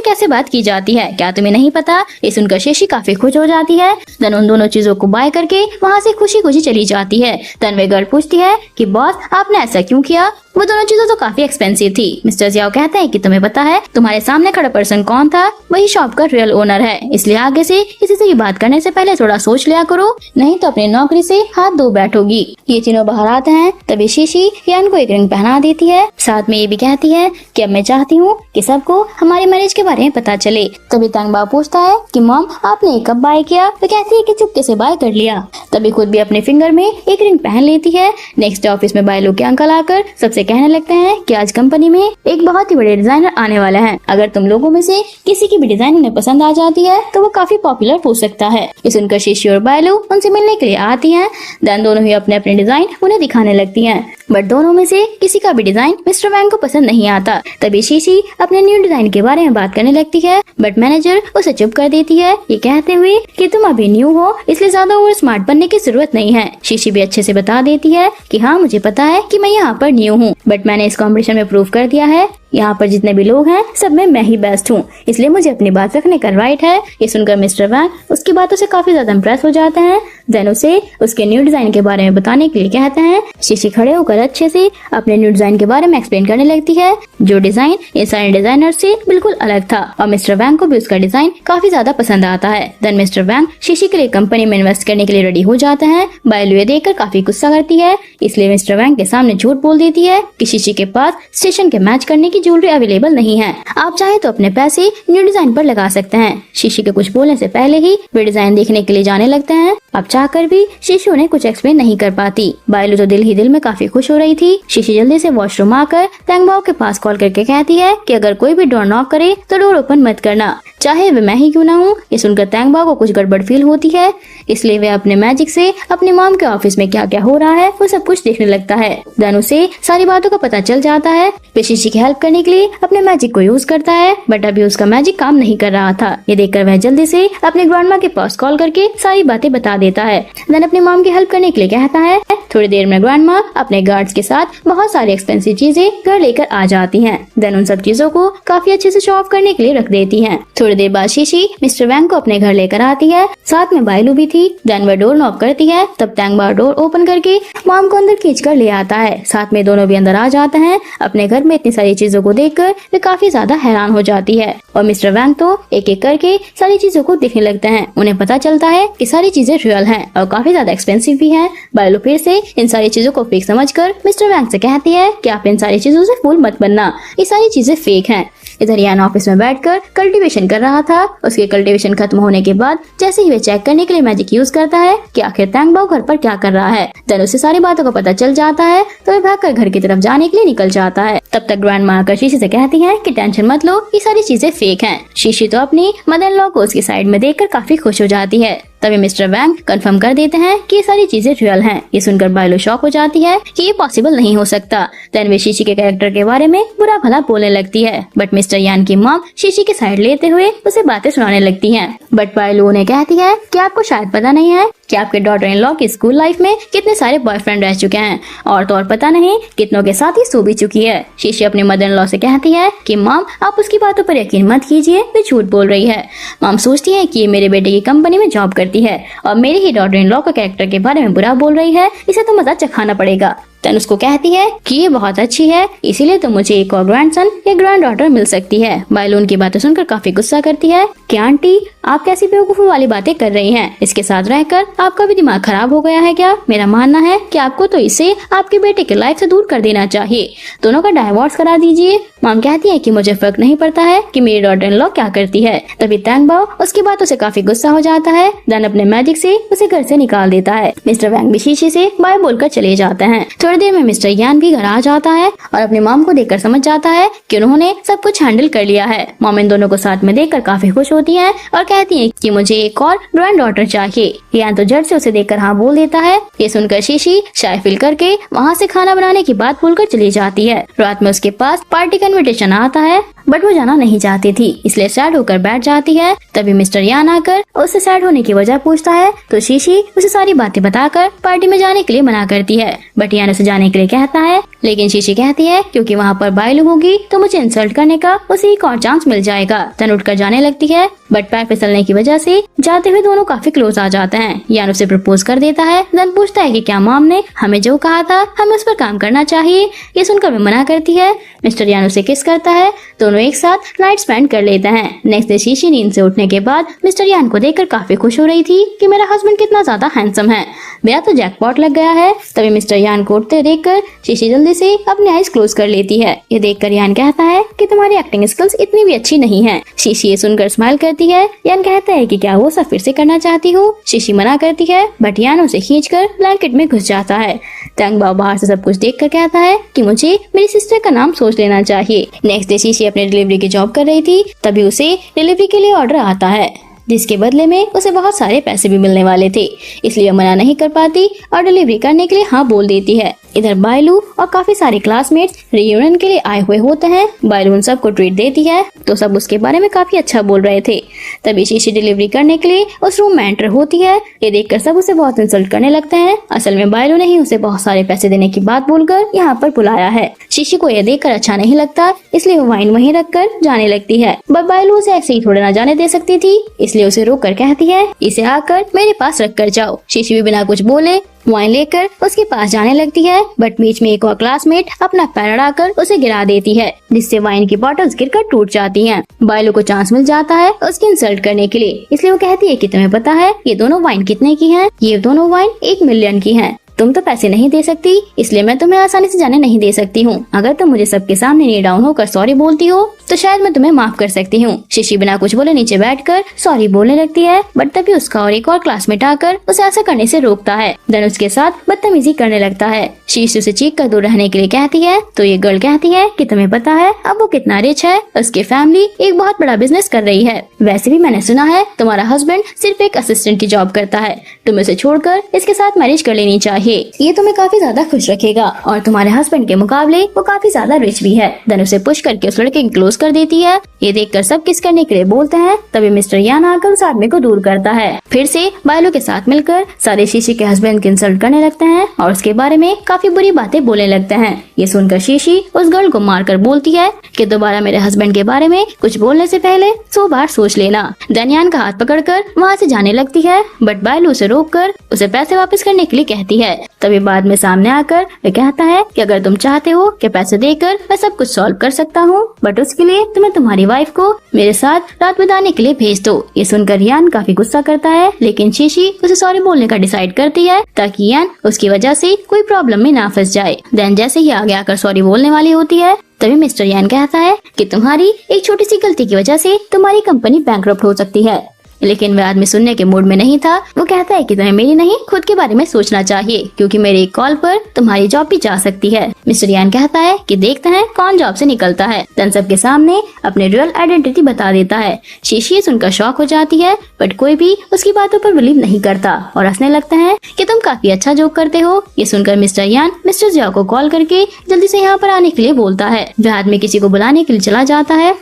कैसे बात की जाती है, क्या तुम्हें नहीं पता। ये सुनकर शीशी काफी खुश हो जाती है। देन उन दोनों चीजों को बाय करके वहाँ से खुशी खुशी चली जाती है। देन वे गर्ल पूछती है कि बॉस आपने ऐसा क्यों किया, वो दोनों चीजें तो काफी एक्सपेंसिव थी। मिस्टर जियाओ कहते हैं कि तुम्हें पता है तुम्हारे सामने खड़ा पर्सन कौन था, वही शॉप का रियल ओनर है, इसलिए आगे से किसी से भी बात करने से पहले थोड़ा सोच लिया करो, नहीं तो अपनी नौकरी से हाथ धो बैठोगी। ये तीनों बाहर आते हैं तभी शीशी यान को एक रिंग पहना देती है। साथ में ये भी कहती है कि अब मैं चाहती हूँ कि सबको हमारे मैरिज के बारे में पता चले। तभी तंगबा पूछता है कि मॉम आपने ये कब बाय किया, तो कहती है कि चुपके से बाय कर लिया। तभी खुद भी अपने फिंगर में एक रिंग पहन लेती है। नेक्स्ट डे ऑफिस में बायलो के अंकल आकर सबसे कहने लगते हैं कि आज कंपनी में एक बहुत ही बड़े डिजाइनर आने वाला है, अगर तुम लोगों में से किसी की भी डिजाइन उन्हें पसंद आ जाती है तो वो काफी पॉपुलर हो सकता है। ये सुनकर शीशी और बायलो उनसे मिलने के लिए आती हैं। देन दोनों ही अपने अपने डिजाइन उन्हें दिखाने लगती हैं, बट दोनों में से किसी का भी डिजाइन मिस्टर वैंग को पसंद नहीं आता। तभी शीशी अपने न्यू डिजाइन के बारे में बात करने लगती है, बट मैनेजर उसे चुप कर देती है, ये कहते हुए कि तुम अभी न्यू हो इसलिए ज्यादा ओवर स्मार्ट बनने की जरूरत नहीं है। शीशी भी अच्छे से बता देती है कि हाँ मुझे पता है कि मैं यहाँ पर न्यू हूँ, बट मैंने इस कॉम्पिटिशन में प्रूव कर दिया है यहाँ पर जितने भी लोग हैं सब में मैं ही बेस्ट हूँ, इसलिए मुझे अपनी बात रखने का राइट है। ये सुनकर मिस्टर वैंग उसकी बातों से काफी ज्यादा इम्प्रेस हो जाते हैं। देन उसे उसके न्यू डिजाइन के बारे में बताने के लिए कहते हैं। शीशी खड़े होकर अच्छे से अपने न्यू डिजाइन के बारे में एक्सप्लेन करने लगती है, जो डिजाइन ये सारे डिजाइनर से बिल्कुल अलग था और मिस्टर वैंग को भी उसका डिजाइन काफी ज्यादा पसंद आता है। देन मिस्टर वैंग शीशी के लिए कंपनी में इन्वेस्ट करने के लिए रेडी हो जाते हैं। बायलू ये देखकर काफी गुस्सा करती है, इसलिए मिस्टर वैंग के सामने झूठ बोल देती है कि शीशी के पास स्टेशन के मैच करने की ज्वेलरी अवेलेबल नहीं है, आप चाहे तो अपने पैसे न्यू डिजाइन पर लगा सकते हैं। शीशी के कुछ बोलने से पहले ही वे डिजाइन देखने के लिए जाने लगते हैं। अब चाहकर भी शीशी उन्हें कुछ एक्सप्लेन नहीं कर पाती। बायलू तो दिल ही दिल में काफी खुश हो रही थी। शीशी जल्दी से वॉशरूम आकर तंगबाओ के पास कॉल करके कहती है कि अगर कोई भी डोर नॉक करे तो डोर ओपन मत करना, चाहे वे मैं ही क्यों ना हूँ। ये सुनकर तंगबाओ को कुछ गड़बड़ फील होती है, इसलिए वे अपने मैजिक से अपनी मॉम के ऑफिस में क्या क्या हो रहा है वो सब कुछ देखने लगता है। देन उसे सारी बातों का पता चल जाता है। वे शीशी की हेल्प करने के लिए अपने मैजिक को यूज करता है, बट अभी उसका मैजिक काम नहीं कर रहा था। ये देखकर वह जल्दी से अपने ग्रैंडमा के पास कॉल करके सारी बातें बता देता है। देन अपनी मॉम की हेल्प करने के लिए कहता है। थोड़ी देर में ग्रैंडमा अपने गार्ड्स के साथ बहुत सारी एक्सपेंसिव चीजें घर लेकर आ जाती हैं। देन उन सब चीजों को काफी अच्छे से शो ऑफ करने के लिए रख देती हैं। थोड़ी देर बाद शीशी मिस्टर वैंग को अपने घर लेकर आती है, साथ में बायलू भी थी। देन वह डोर नॉक करती है, तब तंगबा डोर ओपन करके मॉम को अंदर खींच कर ले आता है। साथ में दोनों भी अंदर आ जाते हैं। अपने घर में इतनी सारी चीजों को देखकर वे काफी ज्यादा हैरान हो जाती है और मिस्टर वैंग तो एक एक करके सारी चीजों को देखने लगते हैं। उन्हें पता चलता है कि सारी चीजें रियल हैं और काफी ज्यादा एक्सपेंसिव भी हैं। बायलू फिर से इन सारी चीजों को फेक समझकर मिस्टर वैंग से कहती है कि आप इन सारी चीजों से फूल मत बनना, ये सारी चीजें फेक हैं। इधर यान ऑफिस में बैठकर कल्टीवेशन कर रहा था। उसके कल्टीवेशन खत्म होने के बाद जैसे ही वे चेक करने के लिए मैजिक यूज करता है कि आखिर तंगबाओ घर पर क्या कर रहा है। देन उसे सारी बातों का पता चल जाता है, तो वह भागकर घर की तरफ जाने के लिए निकल जाता है। तब तक ग्रैंडमा आकर शीशी से कहती है कि टेंशन मत लो, ये सारी चीजें फेक हैं। शीशी तो अपनी मदर इन लॉ को उसकी साइड में देखकर काफी खुश हो जाती है। तभी मिस्टर वैंग कंफर्म कर देते हैं कि ये सारी चीजें रियल हैं। ये सुनकर बायलो शॉक हो जाती है कि ये पॉसिबल नहीं हो सकता। देन वे शीशी के कैरेक्टर के बारे में बुरा भला बोलने लगती है, बट मिस्टर यान की मॉम शीशी की साइड लेते हुए उसे बातें सुनाने लगती हैं। बट बायलो उन्हें कहती है कि आपको शायद पता नहीं है कि आपके डॉटर इन लॉ की स्कूल लाइफ में कितने सारे बॉयफ्रेंड रह चुके हैं और तो और पता नहीं कितनों के साथ ही सो भी चुकी है। शीशी अपने मदर इन लॉ से कहती है कि मॉम आप उसकी बातों पर यकीन मत कीजिए, वे झूठ बोल रही है। मॉम सोचती है कि ये मेरे बेटे की कंपनी में जॉब करती है और मेरी ही डॉटर इन लॉ का कैरेक्टर के बारे में बुरा बोल रही है, इसे तो मजा चखाना पड़ेगा। देन उसको कहती है कि ये बहुत अच्छी है, इसीलिए तो मुझे एक और ग्रैंडसन या ग्रैंड डॉटर मिल सकती है। बायलो उनकी बातें सुनकर काफी गुस्सा करती है कि आंटी आप कैसी बेवकूफी वाली बातें कर रही हैं, इसके साथ रहकर आपका भी दिमाग खराब हो गया है क्या? मेरा मानना है कि आपको तो इसे आपके बेटे के लाइफ से दूर कर देना चाहिए, दोनों का डाइवोर्स करा दीजिए। मॉम कहती है कि मुझे फर्क नहीं पड़ता है कि मेरी डॉटर इन लॉ क्या करती है। तभी तंगबाओ उसकी बातों से काफी गुस्सा हो जाता है। देन अपने मैजिक से उसे घर से निकाल देता है। मिस्टर वैंग भी शीशी से बाय बोलकर चले जाते हैं। थोड़ी देर में मिस्टर यान भी घर आ जाता है और अपनी मॉम को देखकर समझ जाता है कि उन्होंने सब कुछ हैंडल कर लिया है। मॉम इन दोनों को साथ में देखकर काफी खुश होती हैं और कहती हैं कि मुझे एक और ग्रैंड डॉटर चाहिए। यान तो झट से उसे देखकर हाँ बोल देता है। ये सुनकर शीशी शाय फील करके वहाँ से खाना बनाने की बात भूलकर चली जाती है। रात में उसके पास पार्टी का इन्विटेशन आता है बट वो जाना नहीं चाहती थी, इसलिए सैड होकर बैठ जाती है। तभी मिस्टर यान आकर उससे सैड होने की वजह पूछता है तो शीशी उसे सारी बातें बताकर पार्टी में जाने के लिए मना करती है। बट यान उसे जाने के लिए कहता है, लेकिन शीशी कहती है क्योंकि वहाँ पर बायलू होगी तो मुझे इंसल्ट करने का उसे एक और चांस मिल जाएगा। तन उठकर जाने लगती है, बट पैर फिसलने की वजह से जाते हुए दोनों काफी क्लोज आ जाते हैं। यान उसे प्रपोज कर देता है। देन पूछता है कि क्या मॉम ने हमें जो कहा था हमें उस पर काम करना चाहिए। ये सुनकर वो मना करती है। मिस्टर यान उसे किस करता है। दोनों एक साथ नाइट स्पेंड कर लेते हैं। नेक्स्ट डे शीशी नींद से उठने के बाद मिस्टर यान को देखकर काफी खुश हो रही थी कि मेरा हस्बैंड कितना ज्यादा हैंडसम है, मेरा तो जैकपॉट लग गया है। तभी मिस्टर यान को उठते देखकर शीशी जल्दी से अपने आईज क्लोज कर लेती है। ये देखकर यान कहता है कि तुम्हारी एक्टिंग स्किल्स इतनी भी अच्छी नहीं है। शीशी ये सुनकर स्माइल करती है। यान कहता है कि क्या वो सब फिर से करना चाहती हो। शीशी मना करती है, बट यान उसे खींचकर ब्लैंकेट में घुस जाता है। तंग बाव बाहर से सब कुछ देखकर कहता है कि मुझे मेरी सिस्टर का नाम सोच लेना चाहिए। नेक्स्ट डे शीशी अपने डिलीवरी की जॉब कर रही थी, तभी उसे डिलीवरी के लिए ऑर्डर आता है जिसके बदले में उसे बहुत सारे पैसे भी मिलने वाले थे, इसलिए मना नहीं कर पाती और डिलीवरी करने के लिए हाँ बोल देती है। इधर बायलू और काफी सारे क्लासमेट्स रियूनियन के लिए आए हुए होते हैं। बायलू उन सबको ट्रीट देती है तो सब उसके बारे में काफी अच्छा बोल रहे थे। तभी शीशी डिलीवरी करने के लिए उस रूम में एंटर होती है। ये देखकर सब उसे बहुत इंसल्ट करने लगते हैं। असल में बायलू ने ही उसे बहुत सारे पैसे देने की बात बोलकर यहाँ पर बुलाया है। शीशी को यह देखकर अच्छा नहीं लगता, इसलिए वो वाइन वहीं रखकर जाने लगती है। बट बायलू उसे ऐसे ही थोड़े ना जाने दे सकती थी, इसलिए उसे रोक कर कहती है, इसे आकर मेरे पास रख कर जाओ। शीशी भी बिना कुछ बोले वाइन लेकर उसके पास जाने लगती है, बट बीच में एक और क्लासमेट अपना पैर अड़ाकर उसे गिरा देती है, जिससे वाइन की बॉटल्स गिरकर टूट जाती हैं। बायलू को चांस मिल जाता है उसकी इंसल्ट करने के लिए, इसलिए वो कहती है कि तुम्हें पता है ये दोनों वाइन कितने की हैं? ये दोनों वाइन 1 मिलियन की हैं। तुम तो पैसे नहीं दे सकती, इसलिए मैं तुम्हें आसानी से जाने नहीं दे सकती हूँ। अगर तुम मुझे सबके सामने नी डाउन होकर सॉरी बोलती हो तो शायद मैं तुम्हें माफ कर सकती हूँ। शीशी बिना कुछ बोले नीचे बैठकर सॉरी बोलने लगती है, बट तभी उसका और एक और क्लासमेट आकर उसे ऐसा करने से रोकता है। देन उसके साथ बदतमीजी करने लगता है। शीशी उसे चीख कर दूर रहने के लिए कहती है तो ये गर्ल कहती है कि तुम्हें पता है अब वो कितना रिच है, उसकी फैमिली एक बहुत बड़ा बिजनेस कर रही है। वैसे भी मैंने सुना है तुम्हारा हस्बैंड सिर्फ एक असिस्टेंट की जॉब करता है, तुम्हें उसे छोड़कर इसके साथ मैरिज कर लेनी चाहिए। ये तुम्हें काफी ज्यादा खुश रखेगा और तुम्हारे हस्बैंड के मुकाबले वो काफी ज्यादा रिच भी है। देन उसे पुश करके उस लड़के की क्लोज कर देती है। ये देखकर सब किस करने के लिए बोलते हैं। तभी मिस्टर यान आकर उस आदमी को दूर करता है। फिर से बायलू के साथ मिलकर सारे शीशी के हस्बैंड की इंसल्ट करने लगते हैं और उसके बारे में काफी बुरी बातें बोलने लगते हैं। ये सुनकर शीशी उस गर्ल को मारकर बोलती है कि दोबारा मेरे हस्बैंड के बारे में कुछ बोलने से पहले 100 बार सोच लेना। देन यान का हाथ पकड़कर वहाँ से जाने लगती है, बट बायलू उसे रोककर उसे पैसे वापस करने के लिए कहती है। तभी बाद में सामने आकर वह कहता है कि अगर तुम चाहते हो कि पैसे देकर मैं सब कुछ सॉल्व कर सकता हूँ, बट उसके लिए तुम्हें तुम्हारी वाइफ को मेरे साथ रात बिताने के लिए भेज दो। ये सुनकर यान काफी गुस्सा करता है, लेकिन शीशी उसे सॉरी बोलने का डिसाइड करती है ताकि यान उसकी वजह से कोई प्रॉब्लम में ना फंस जाए। देन जैसे ही आगे आकर सॉरी बोलने वाली होती है तभी मिस्टर यान कहता है कि तुम्हारी एक छोटी सी गलती की वजह से तुम्हारी कंपनी बैंकरप्ट हो सकती है। लेकिन वह आदमी सुनने के मूड में नहीं था। वो कहता है कि तुम्हें मेरी नहीं खुद के बारे में सोचना चाहिए, क्योंकि मेरे एक कॉल पर तुम्हारी जॉब भी जा सकती है। मिस्टर यान कहता है कि देखते हैं कौन जॉब से निकलता है। तन सबके सामने अपने रियल आइडेंटिटी बता देता है। शीशी सुनकर शॉक हो जाती है, बट कोई भी उसकी बातों पर बिलीव नहीं करता और हंसने लगता है कि तुम काफी अच्छा जोक करते हो। ये सुनकर मिस्टर यान मिस्टर जियाओ को कॉल करके जल्दी से यहाँ पर आने के लिए बोलता है। वह आदमी किसी को बुलाने के लिए चला जाता है।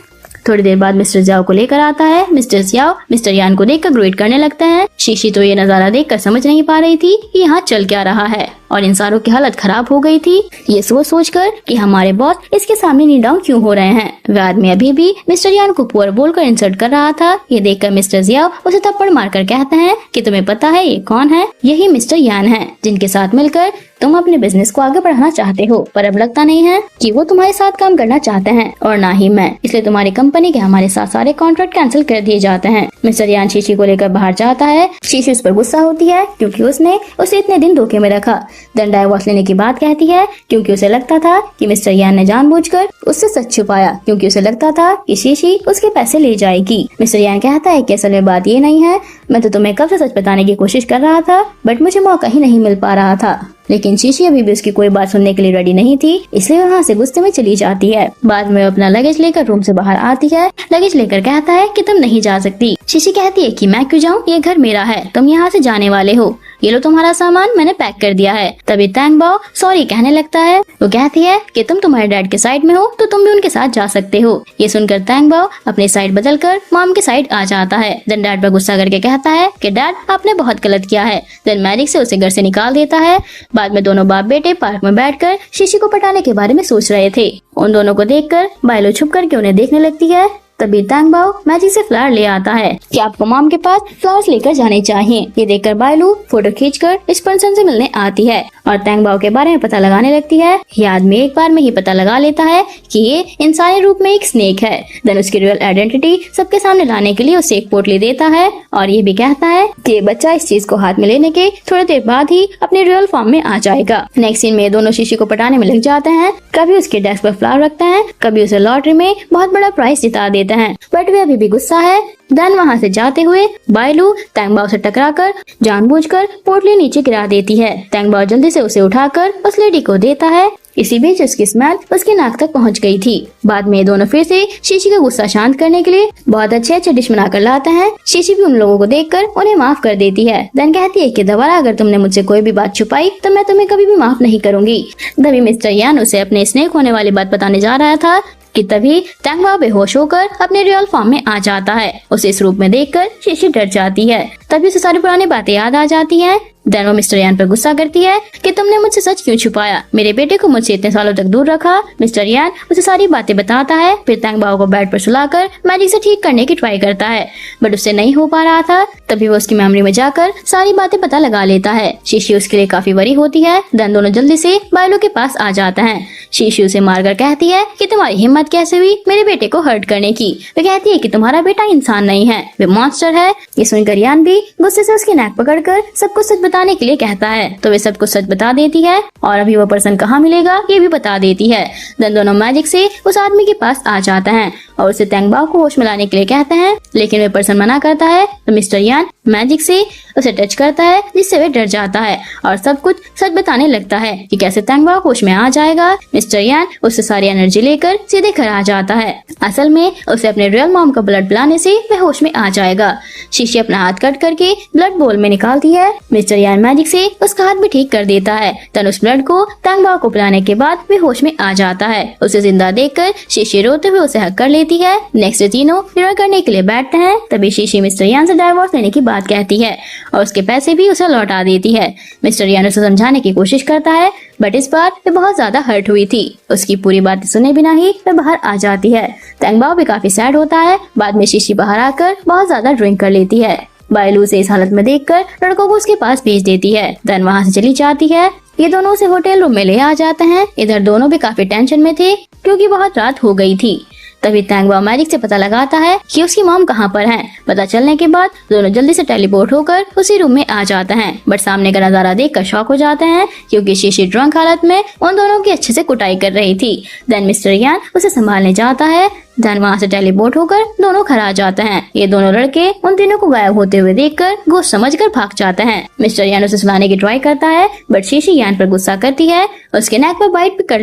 थोड़ी देर बाद मिस्टर जियाओ को लेकर आता है। मिस्टर जियाओ मिस्टर यान को देखकर ग्रेट करने लगता है। शीशी तो ये नजारा देखकर समझ नहीं पा रही थी कि यहाँ चल क्या रहा है और इन सारों की हालत खराब हो गई थी। ये सोच कर कि हमारे बॉस इसके सामने नी डाउन क्यों हो रहे हैं। वह आदमी अभी भी मिस्टर यान को पुअर बोलकर इंसल्ट कर रहा था। ये देखकर मिस्टर जियाओ उसे थप्पड़ मारकर कहते हैं कि तुम्हें पता है ये कौन है? यही मिस्टर यान है, जिनके साथ मिलकर तुम अपने बिजनेस को आगे बढ़ाना चाहते हो, पर अब लगता नहीं है कि वो तुम्हारे साथ काम करना चाहते हैं और ना ही मैं, इसलिए तुम्हारी कंपनी के हमारे साथ सारे कॉन्ट्रैक्ट कैंसिल कर दिए जाते हैं। मिस्टर यान शीशी को लेकर बाहर जाता है। शीशी उस पर गुस्सा होती है क्योंकि उसने उसे इतने दिन धोखे में रखा। देन डाइवोर्स लेने की बात कहती है क्योंकि उसे लगता था कि मिस्टर यान ने जानबूझकर उससे सच छुपाया, क्योंकि उसे लगता था कि शीशी उसके पैसे ले जाएगी। मिस्टर यान कहता है कि असल में बात ये नहीं है, मैं तो तुम्हें कब से सच बताने की कोशिश कर रहा था, बट मुझे मौका ही नहीं मिल पा रहा था। लेकिन शीशी अभी भी उसकी कोई बात सुनने के लिए रेडी नहीं थी, इसलिए वहाँ से गुस्से में चली जाती है। बाद में अपना लगेज लेकर रूम से बाहर आती है। लगेज लेकर कहता है कि तुम नहीं जा सकती। शीशी कहती है कि मैं क्यों जाऊँ, ये घर मेरा है, तुम यहाँ से जाने वाले हो। ये लो तुम्हारा सामान मैंने पैक कर दिया है। तभी टैंग बाओ सॉरी कहने लगता है। वो कहती है कि तुम तुम्हारे डैड के साइड में हो तो तुम भी उनके साथ जा सकते हो। ये सुनकर टैंग बाओ अपनी साइड बदलकर मॉम के साइड आ जाता है। देन डैड पर गुस्सा करके कहता है कि डैड आपने बहुत गलत किया है। देन मैजिक से उसे घर से निकाल देता है। बाद में दोनों बाप बेटे पार्क में बैठकर शीशी को पटाने के बारे में सोच रहे थे। उन दोनों को देखकर बायलो छुप करके उन्हें देखने लगती है। तभी टैंग बाओ मैजिक से फ्लावर ले आता है कि आपको मॉम के पास फ्लावर्स लेकर जाने चाहिए। ये देखकर बायलू फोटो खींचकर इस पर्सन से मिलने आती है और टैंग बाओ के बारे में पता लगाने लगती है। ये आदमी एक बार में ही पता लगा लेता है कि ये इंसानी रूप में एक स्नेक है। देन उसकी रियल आइडेंटिटी सबके सामने लाने के लिए उसे एक पोटली देता है और ये भी कहता है कि ये बच्चा इस चीज को हाथ में लेने के थोड़ी देर बाद ही अपने रियल फॉर्म में आ जाएगा। नेक्स्ट सीन में दोनों शीशी को पटाने में लग जाते हैं। कभी उसके डेस्क पर फ्लावर रखते हैं, कभी उसे लॉटरी में बहुत बड़ा प्राइज जिता देते हैं, बट वे अभी भी गुस्सा है। देन वहाँ से जाते हुए बायलू टैंग बाओ से टकराकर जानबूझकर पोटली नीचे गिरा देती है। टैंग बाओ जल्दी से उसे उठाकर उस लेडी को देता है। इसी बीच उसकी स्मेल उसके नाक तक पहुंच गई थी। बाद में दोनों फिर से शीशी का गुस्सा शांत करने के लिए बहुत अच्छे डिश बनाकर लाते हैं। शीशी भी उन लोगों को देखकर उन्हें माफ कर देती है। देन कहती है कि दोबारा अगर तुमने मुझसे कोई भी बात छुपाई तो मैं तुम्हें कभी भी माफ नहीं करूंगी। तभी मिस्टर यान उसे अपने स्नेक होने वाली बात बताने जा रहा था कि तभी टैंग बाओ बेहोश होकर अपने रियल फॉर्म में आ जाता है। उसे इस रूप में देखकर शीशी डर जाती है। तभी उसे सारी पुरानी बातें याद आ जाती हैं। देन वो मिस्टर यान पर गुस्सा करती है कि तुमने मुझसे सच क्यों छुपाया, मेरे बेटे को मुझसे इतने सालों तक दूर रखा। मिस्टर यान उसे सारी बातें बताता है। फिर टैंग बाओ को बेड पर सुलाकर मैजिक से ठीक करने की ट्राई करता है, बट उससे नहीं हो पा रहा था। तभी वो उसकी मेमोरी में जाकर सारी बातें पता लगा लेता है। शीशी उसके लिए काफी वरी होती है। देन दोनों जल्दी से बायलो के पास आ जाते हैं। शीशी उसे मारकर कहती है कि तुम्हारी हिम्मत कैसे हुई मेरे बेटे को हर्ट करने की। वो कहती है कि तुम्हारा बेटा इंसान नहीं है, वे मॉन्स्टर है। ये सुनकर यान भी गुस्से से उसकी नाक पकड़कर सब कुछ सच बताने के लिए कहता है। तो वे सब कुछ सच बता देती है और अभी वो पर्सन कहाँ मिलेगा ये भी बता देती है। देन दोनों मैजिक से उस आदमी के पास आ जाते हैं और उसे टैंग बाओ को होश में लाने के लिए कहते हैं, लेकिन वे पर्सन मना करता है। तो मिस्टर यान मैजिक से उसे टच करता है जिससे वे डर जाता है और सब कुछ सच बताने लगता है कि कैसे टैंग बाओ होश में आ जाएगा। मिस्टर यान उससे सारी एनर्जी लेकर सीधे घर आ जाता है। असल में उसे अपने रियल मॉम का ब्लड पिलाने से वह होश में आ जाएगा। शीशी अपना हाथ कट करके ब्लड बोल में निकालती है। मिस्टर यान मैजिक से उसका हाथ भी ठीक कर देता है। तन उस ब्लड को टैंग बाओ को पिलाने के बाद वे होश में आ जाता है। उसे जिंदा देखकर शीशी रोते हुए उसे हक कर लेती है। नेक्स्ट तीनों डिनर करने के लिए बैठते हैं। तभी शीशी मिस्टर यान से डाइवोर्स लेने की बात कहती है और उसके पैसे भी उसे लौटा देती है। मिस्टर यान उसे समझाने की कोशिश करता है, बट इस बार वे बहुत ज्यादा हर्ट हुई थी। उसकी पूरी बात सुने बिना ही वे बाहर आ जाती है। टैंग बाओ भी काफी सैड होता है। बाद में शीशी बाहर आकर बहुत ज्यादा ड्रिंक कर लेती है। बायलू से इस हालत में देखकर लड़कों को उसके पास भेज देती है। देन वहाँ से चली जाती है। ये दोनों उसे होटल रूम में ले आ जाते हैं। इधर दोनों भी काफी टेंशन में थे क्योंकि बहुत रात हो गई थी। तभी टैंग बाओ मैजिक से पता लगाता है कि उसकी मॉम कहाँ पर है। पता चलने के बाद दोनों जल्दी से टेलीपोर्ट होकर उसी रूम में आ जाते हैं, बट सामने का नजारा देखकर शॉक हो जाते हैं क्योंकि शीशी ड्रंक हालत में उन दोनों की अच्छे से कुटाई कर रही थी। देन मिस्टर यान उसे संभालने जाता है। देन वहाँ से टेलीपोर्ट होकर दोनों घर आ जाते हैं। ये दोनों लड़के उन तीनों को गायब होते हुए देखकर गोश्त समझकर भाग जाते हैं। मिस्टर यान उसे सुलाने की ट्राई करता है, बट शीशी यान पर गुस्सा करती है। उसके नेक पर बाइट भी कर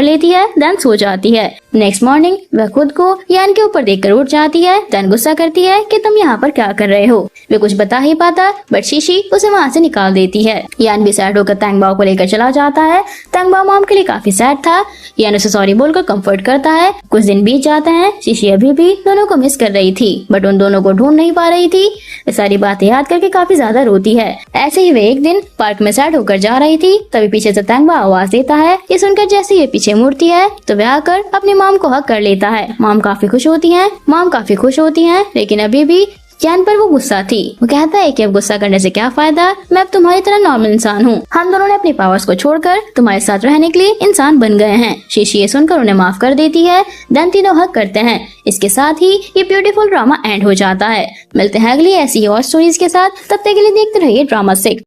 लेती है। देन सो जाती है। नेक्स्ट मॉर्निंग वह खुद को यान के ऊपर देखकर उठ जाती है। देन गुस्सा करती है कि तुम यहाँ पर क्या कर रहे हो। वे कुछ बता ही पाता, बट शीशी उसे वहाँ से निकाल देती है। यान भी सैड होकर टैंग बाओ को लेकर चला जाता है। टैंग बाओ मॉम के लिए काफी सैड था। यान उसे सॉरी बोलकर कंफर्ट करता है। कुछ दिन बीत जाते हैं। शीशी अभी भी दोनों को मिस कर रही थी, बट उन दोनों को ढूंढ नहीं पा रही थी। ये सारी बातें याद करके काफी ज्यादा रोती है। ऐसे ही वे एक दिन पार्क में सैड होकर जा रही थी। तभी पीछे से टैंग बाओ आवाज देता है। ये सुनकर जैसे ये पीछे मुड़ती है तो वह आकर अपनी मॉम को हक कर लेता है। मॉम काफी खुश होती हैं, लेकिन अभी भी यान पर वो गुस्सा थी। वो कहता है कि अब गुस्सा करने से क्या फायदा, मैं अब तुम्हारी तरह नॉर्मल इंसान हूँ। हम दोनों ने अपनी पावर्स को छोड़कर तुम्हारे साथ रहने के लिए इंसान बन गए हैं। शीशी ये सुनकर उन्हें माफ कर देती है। देन तीनों हक करते हैं। इसके साथ ही ये ब्यूटीफुल ड्रामा एंड हो जाता है। मिलते हैं अगली ऐसी और स्टोरीज के साथ। तब तक के लिए देखते रहिए ड्रामा 6।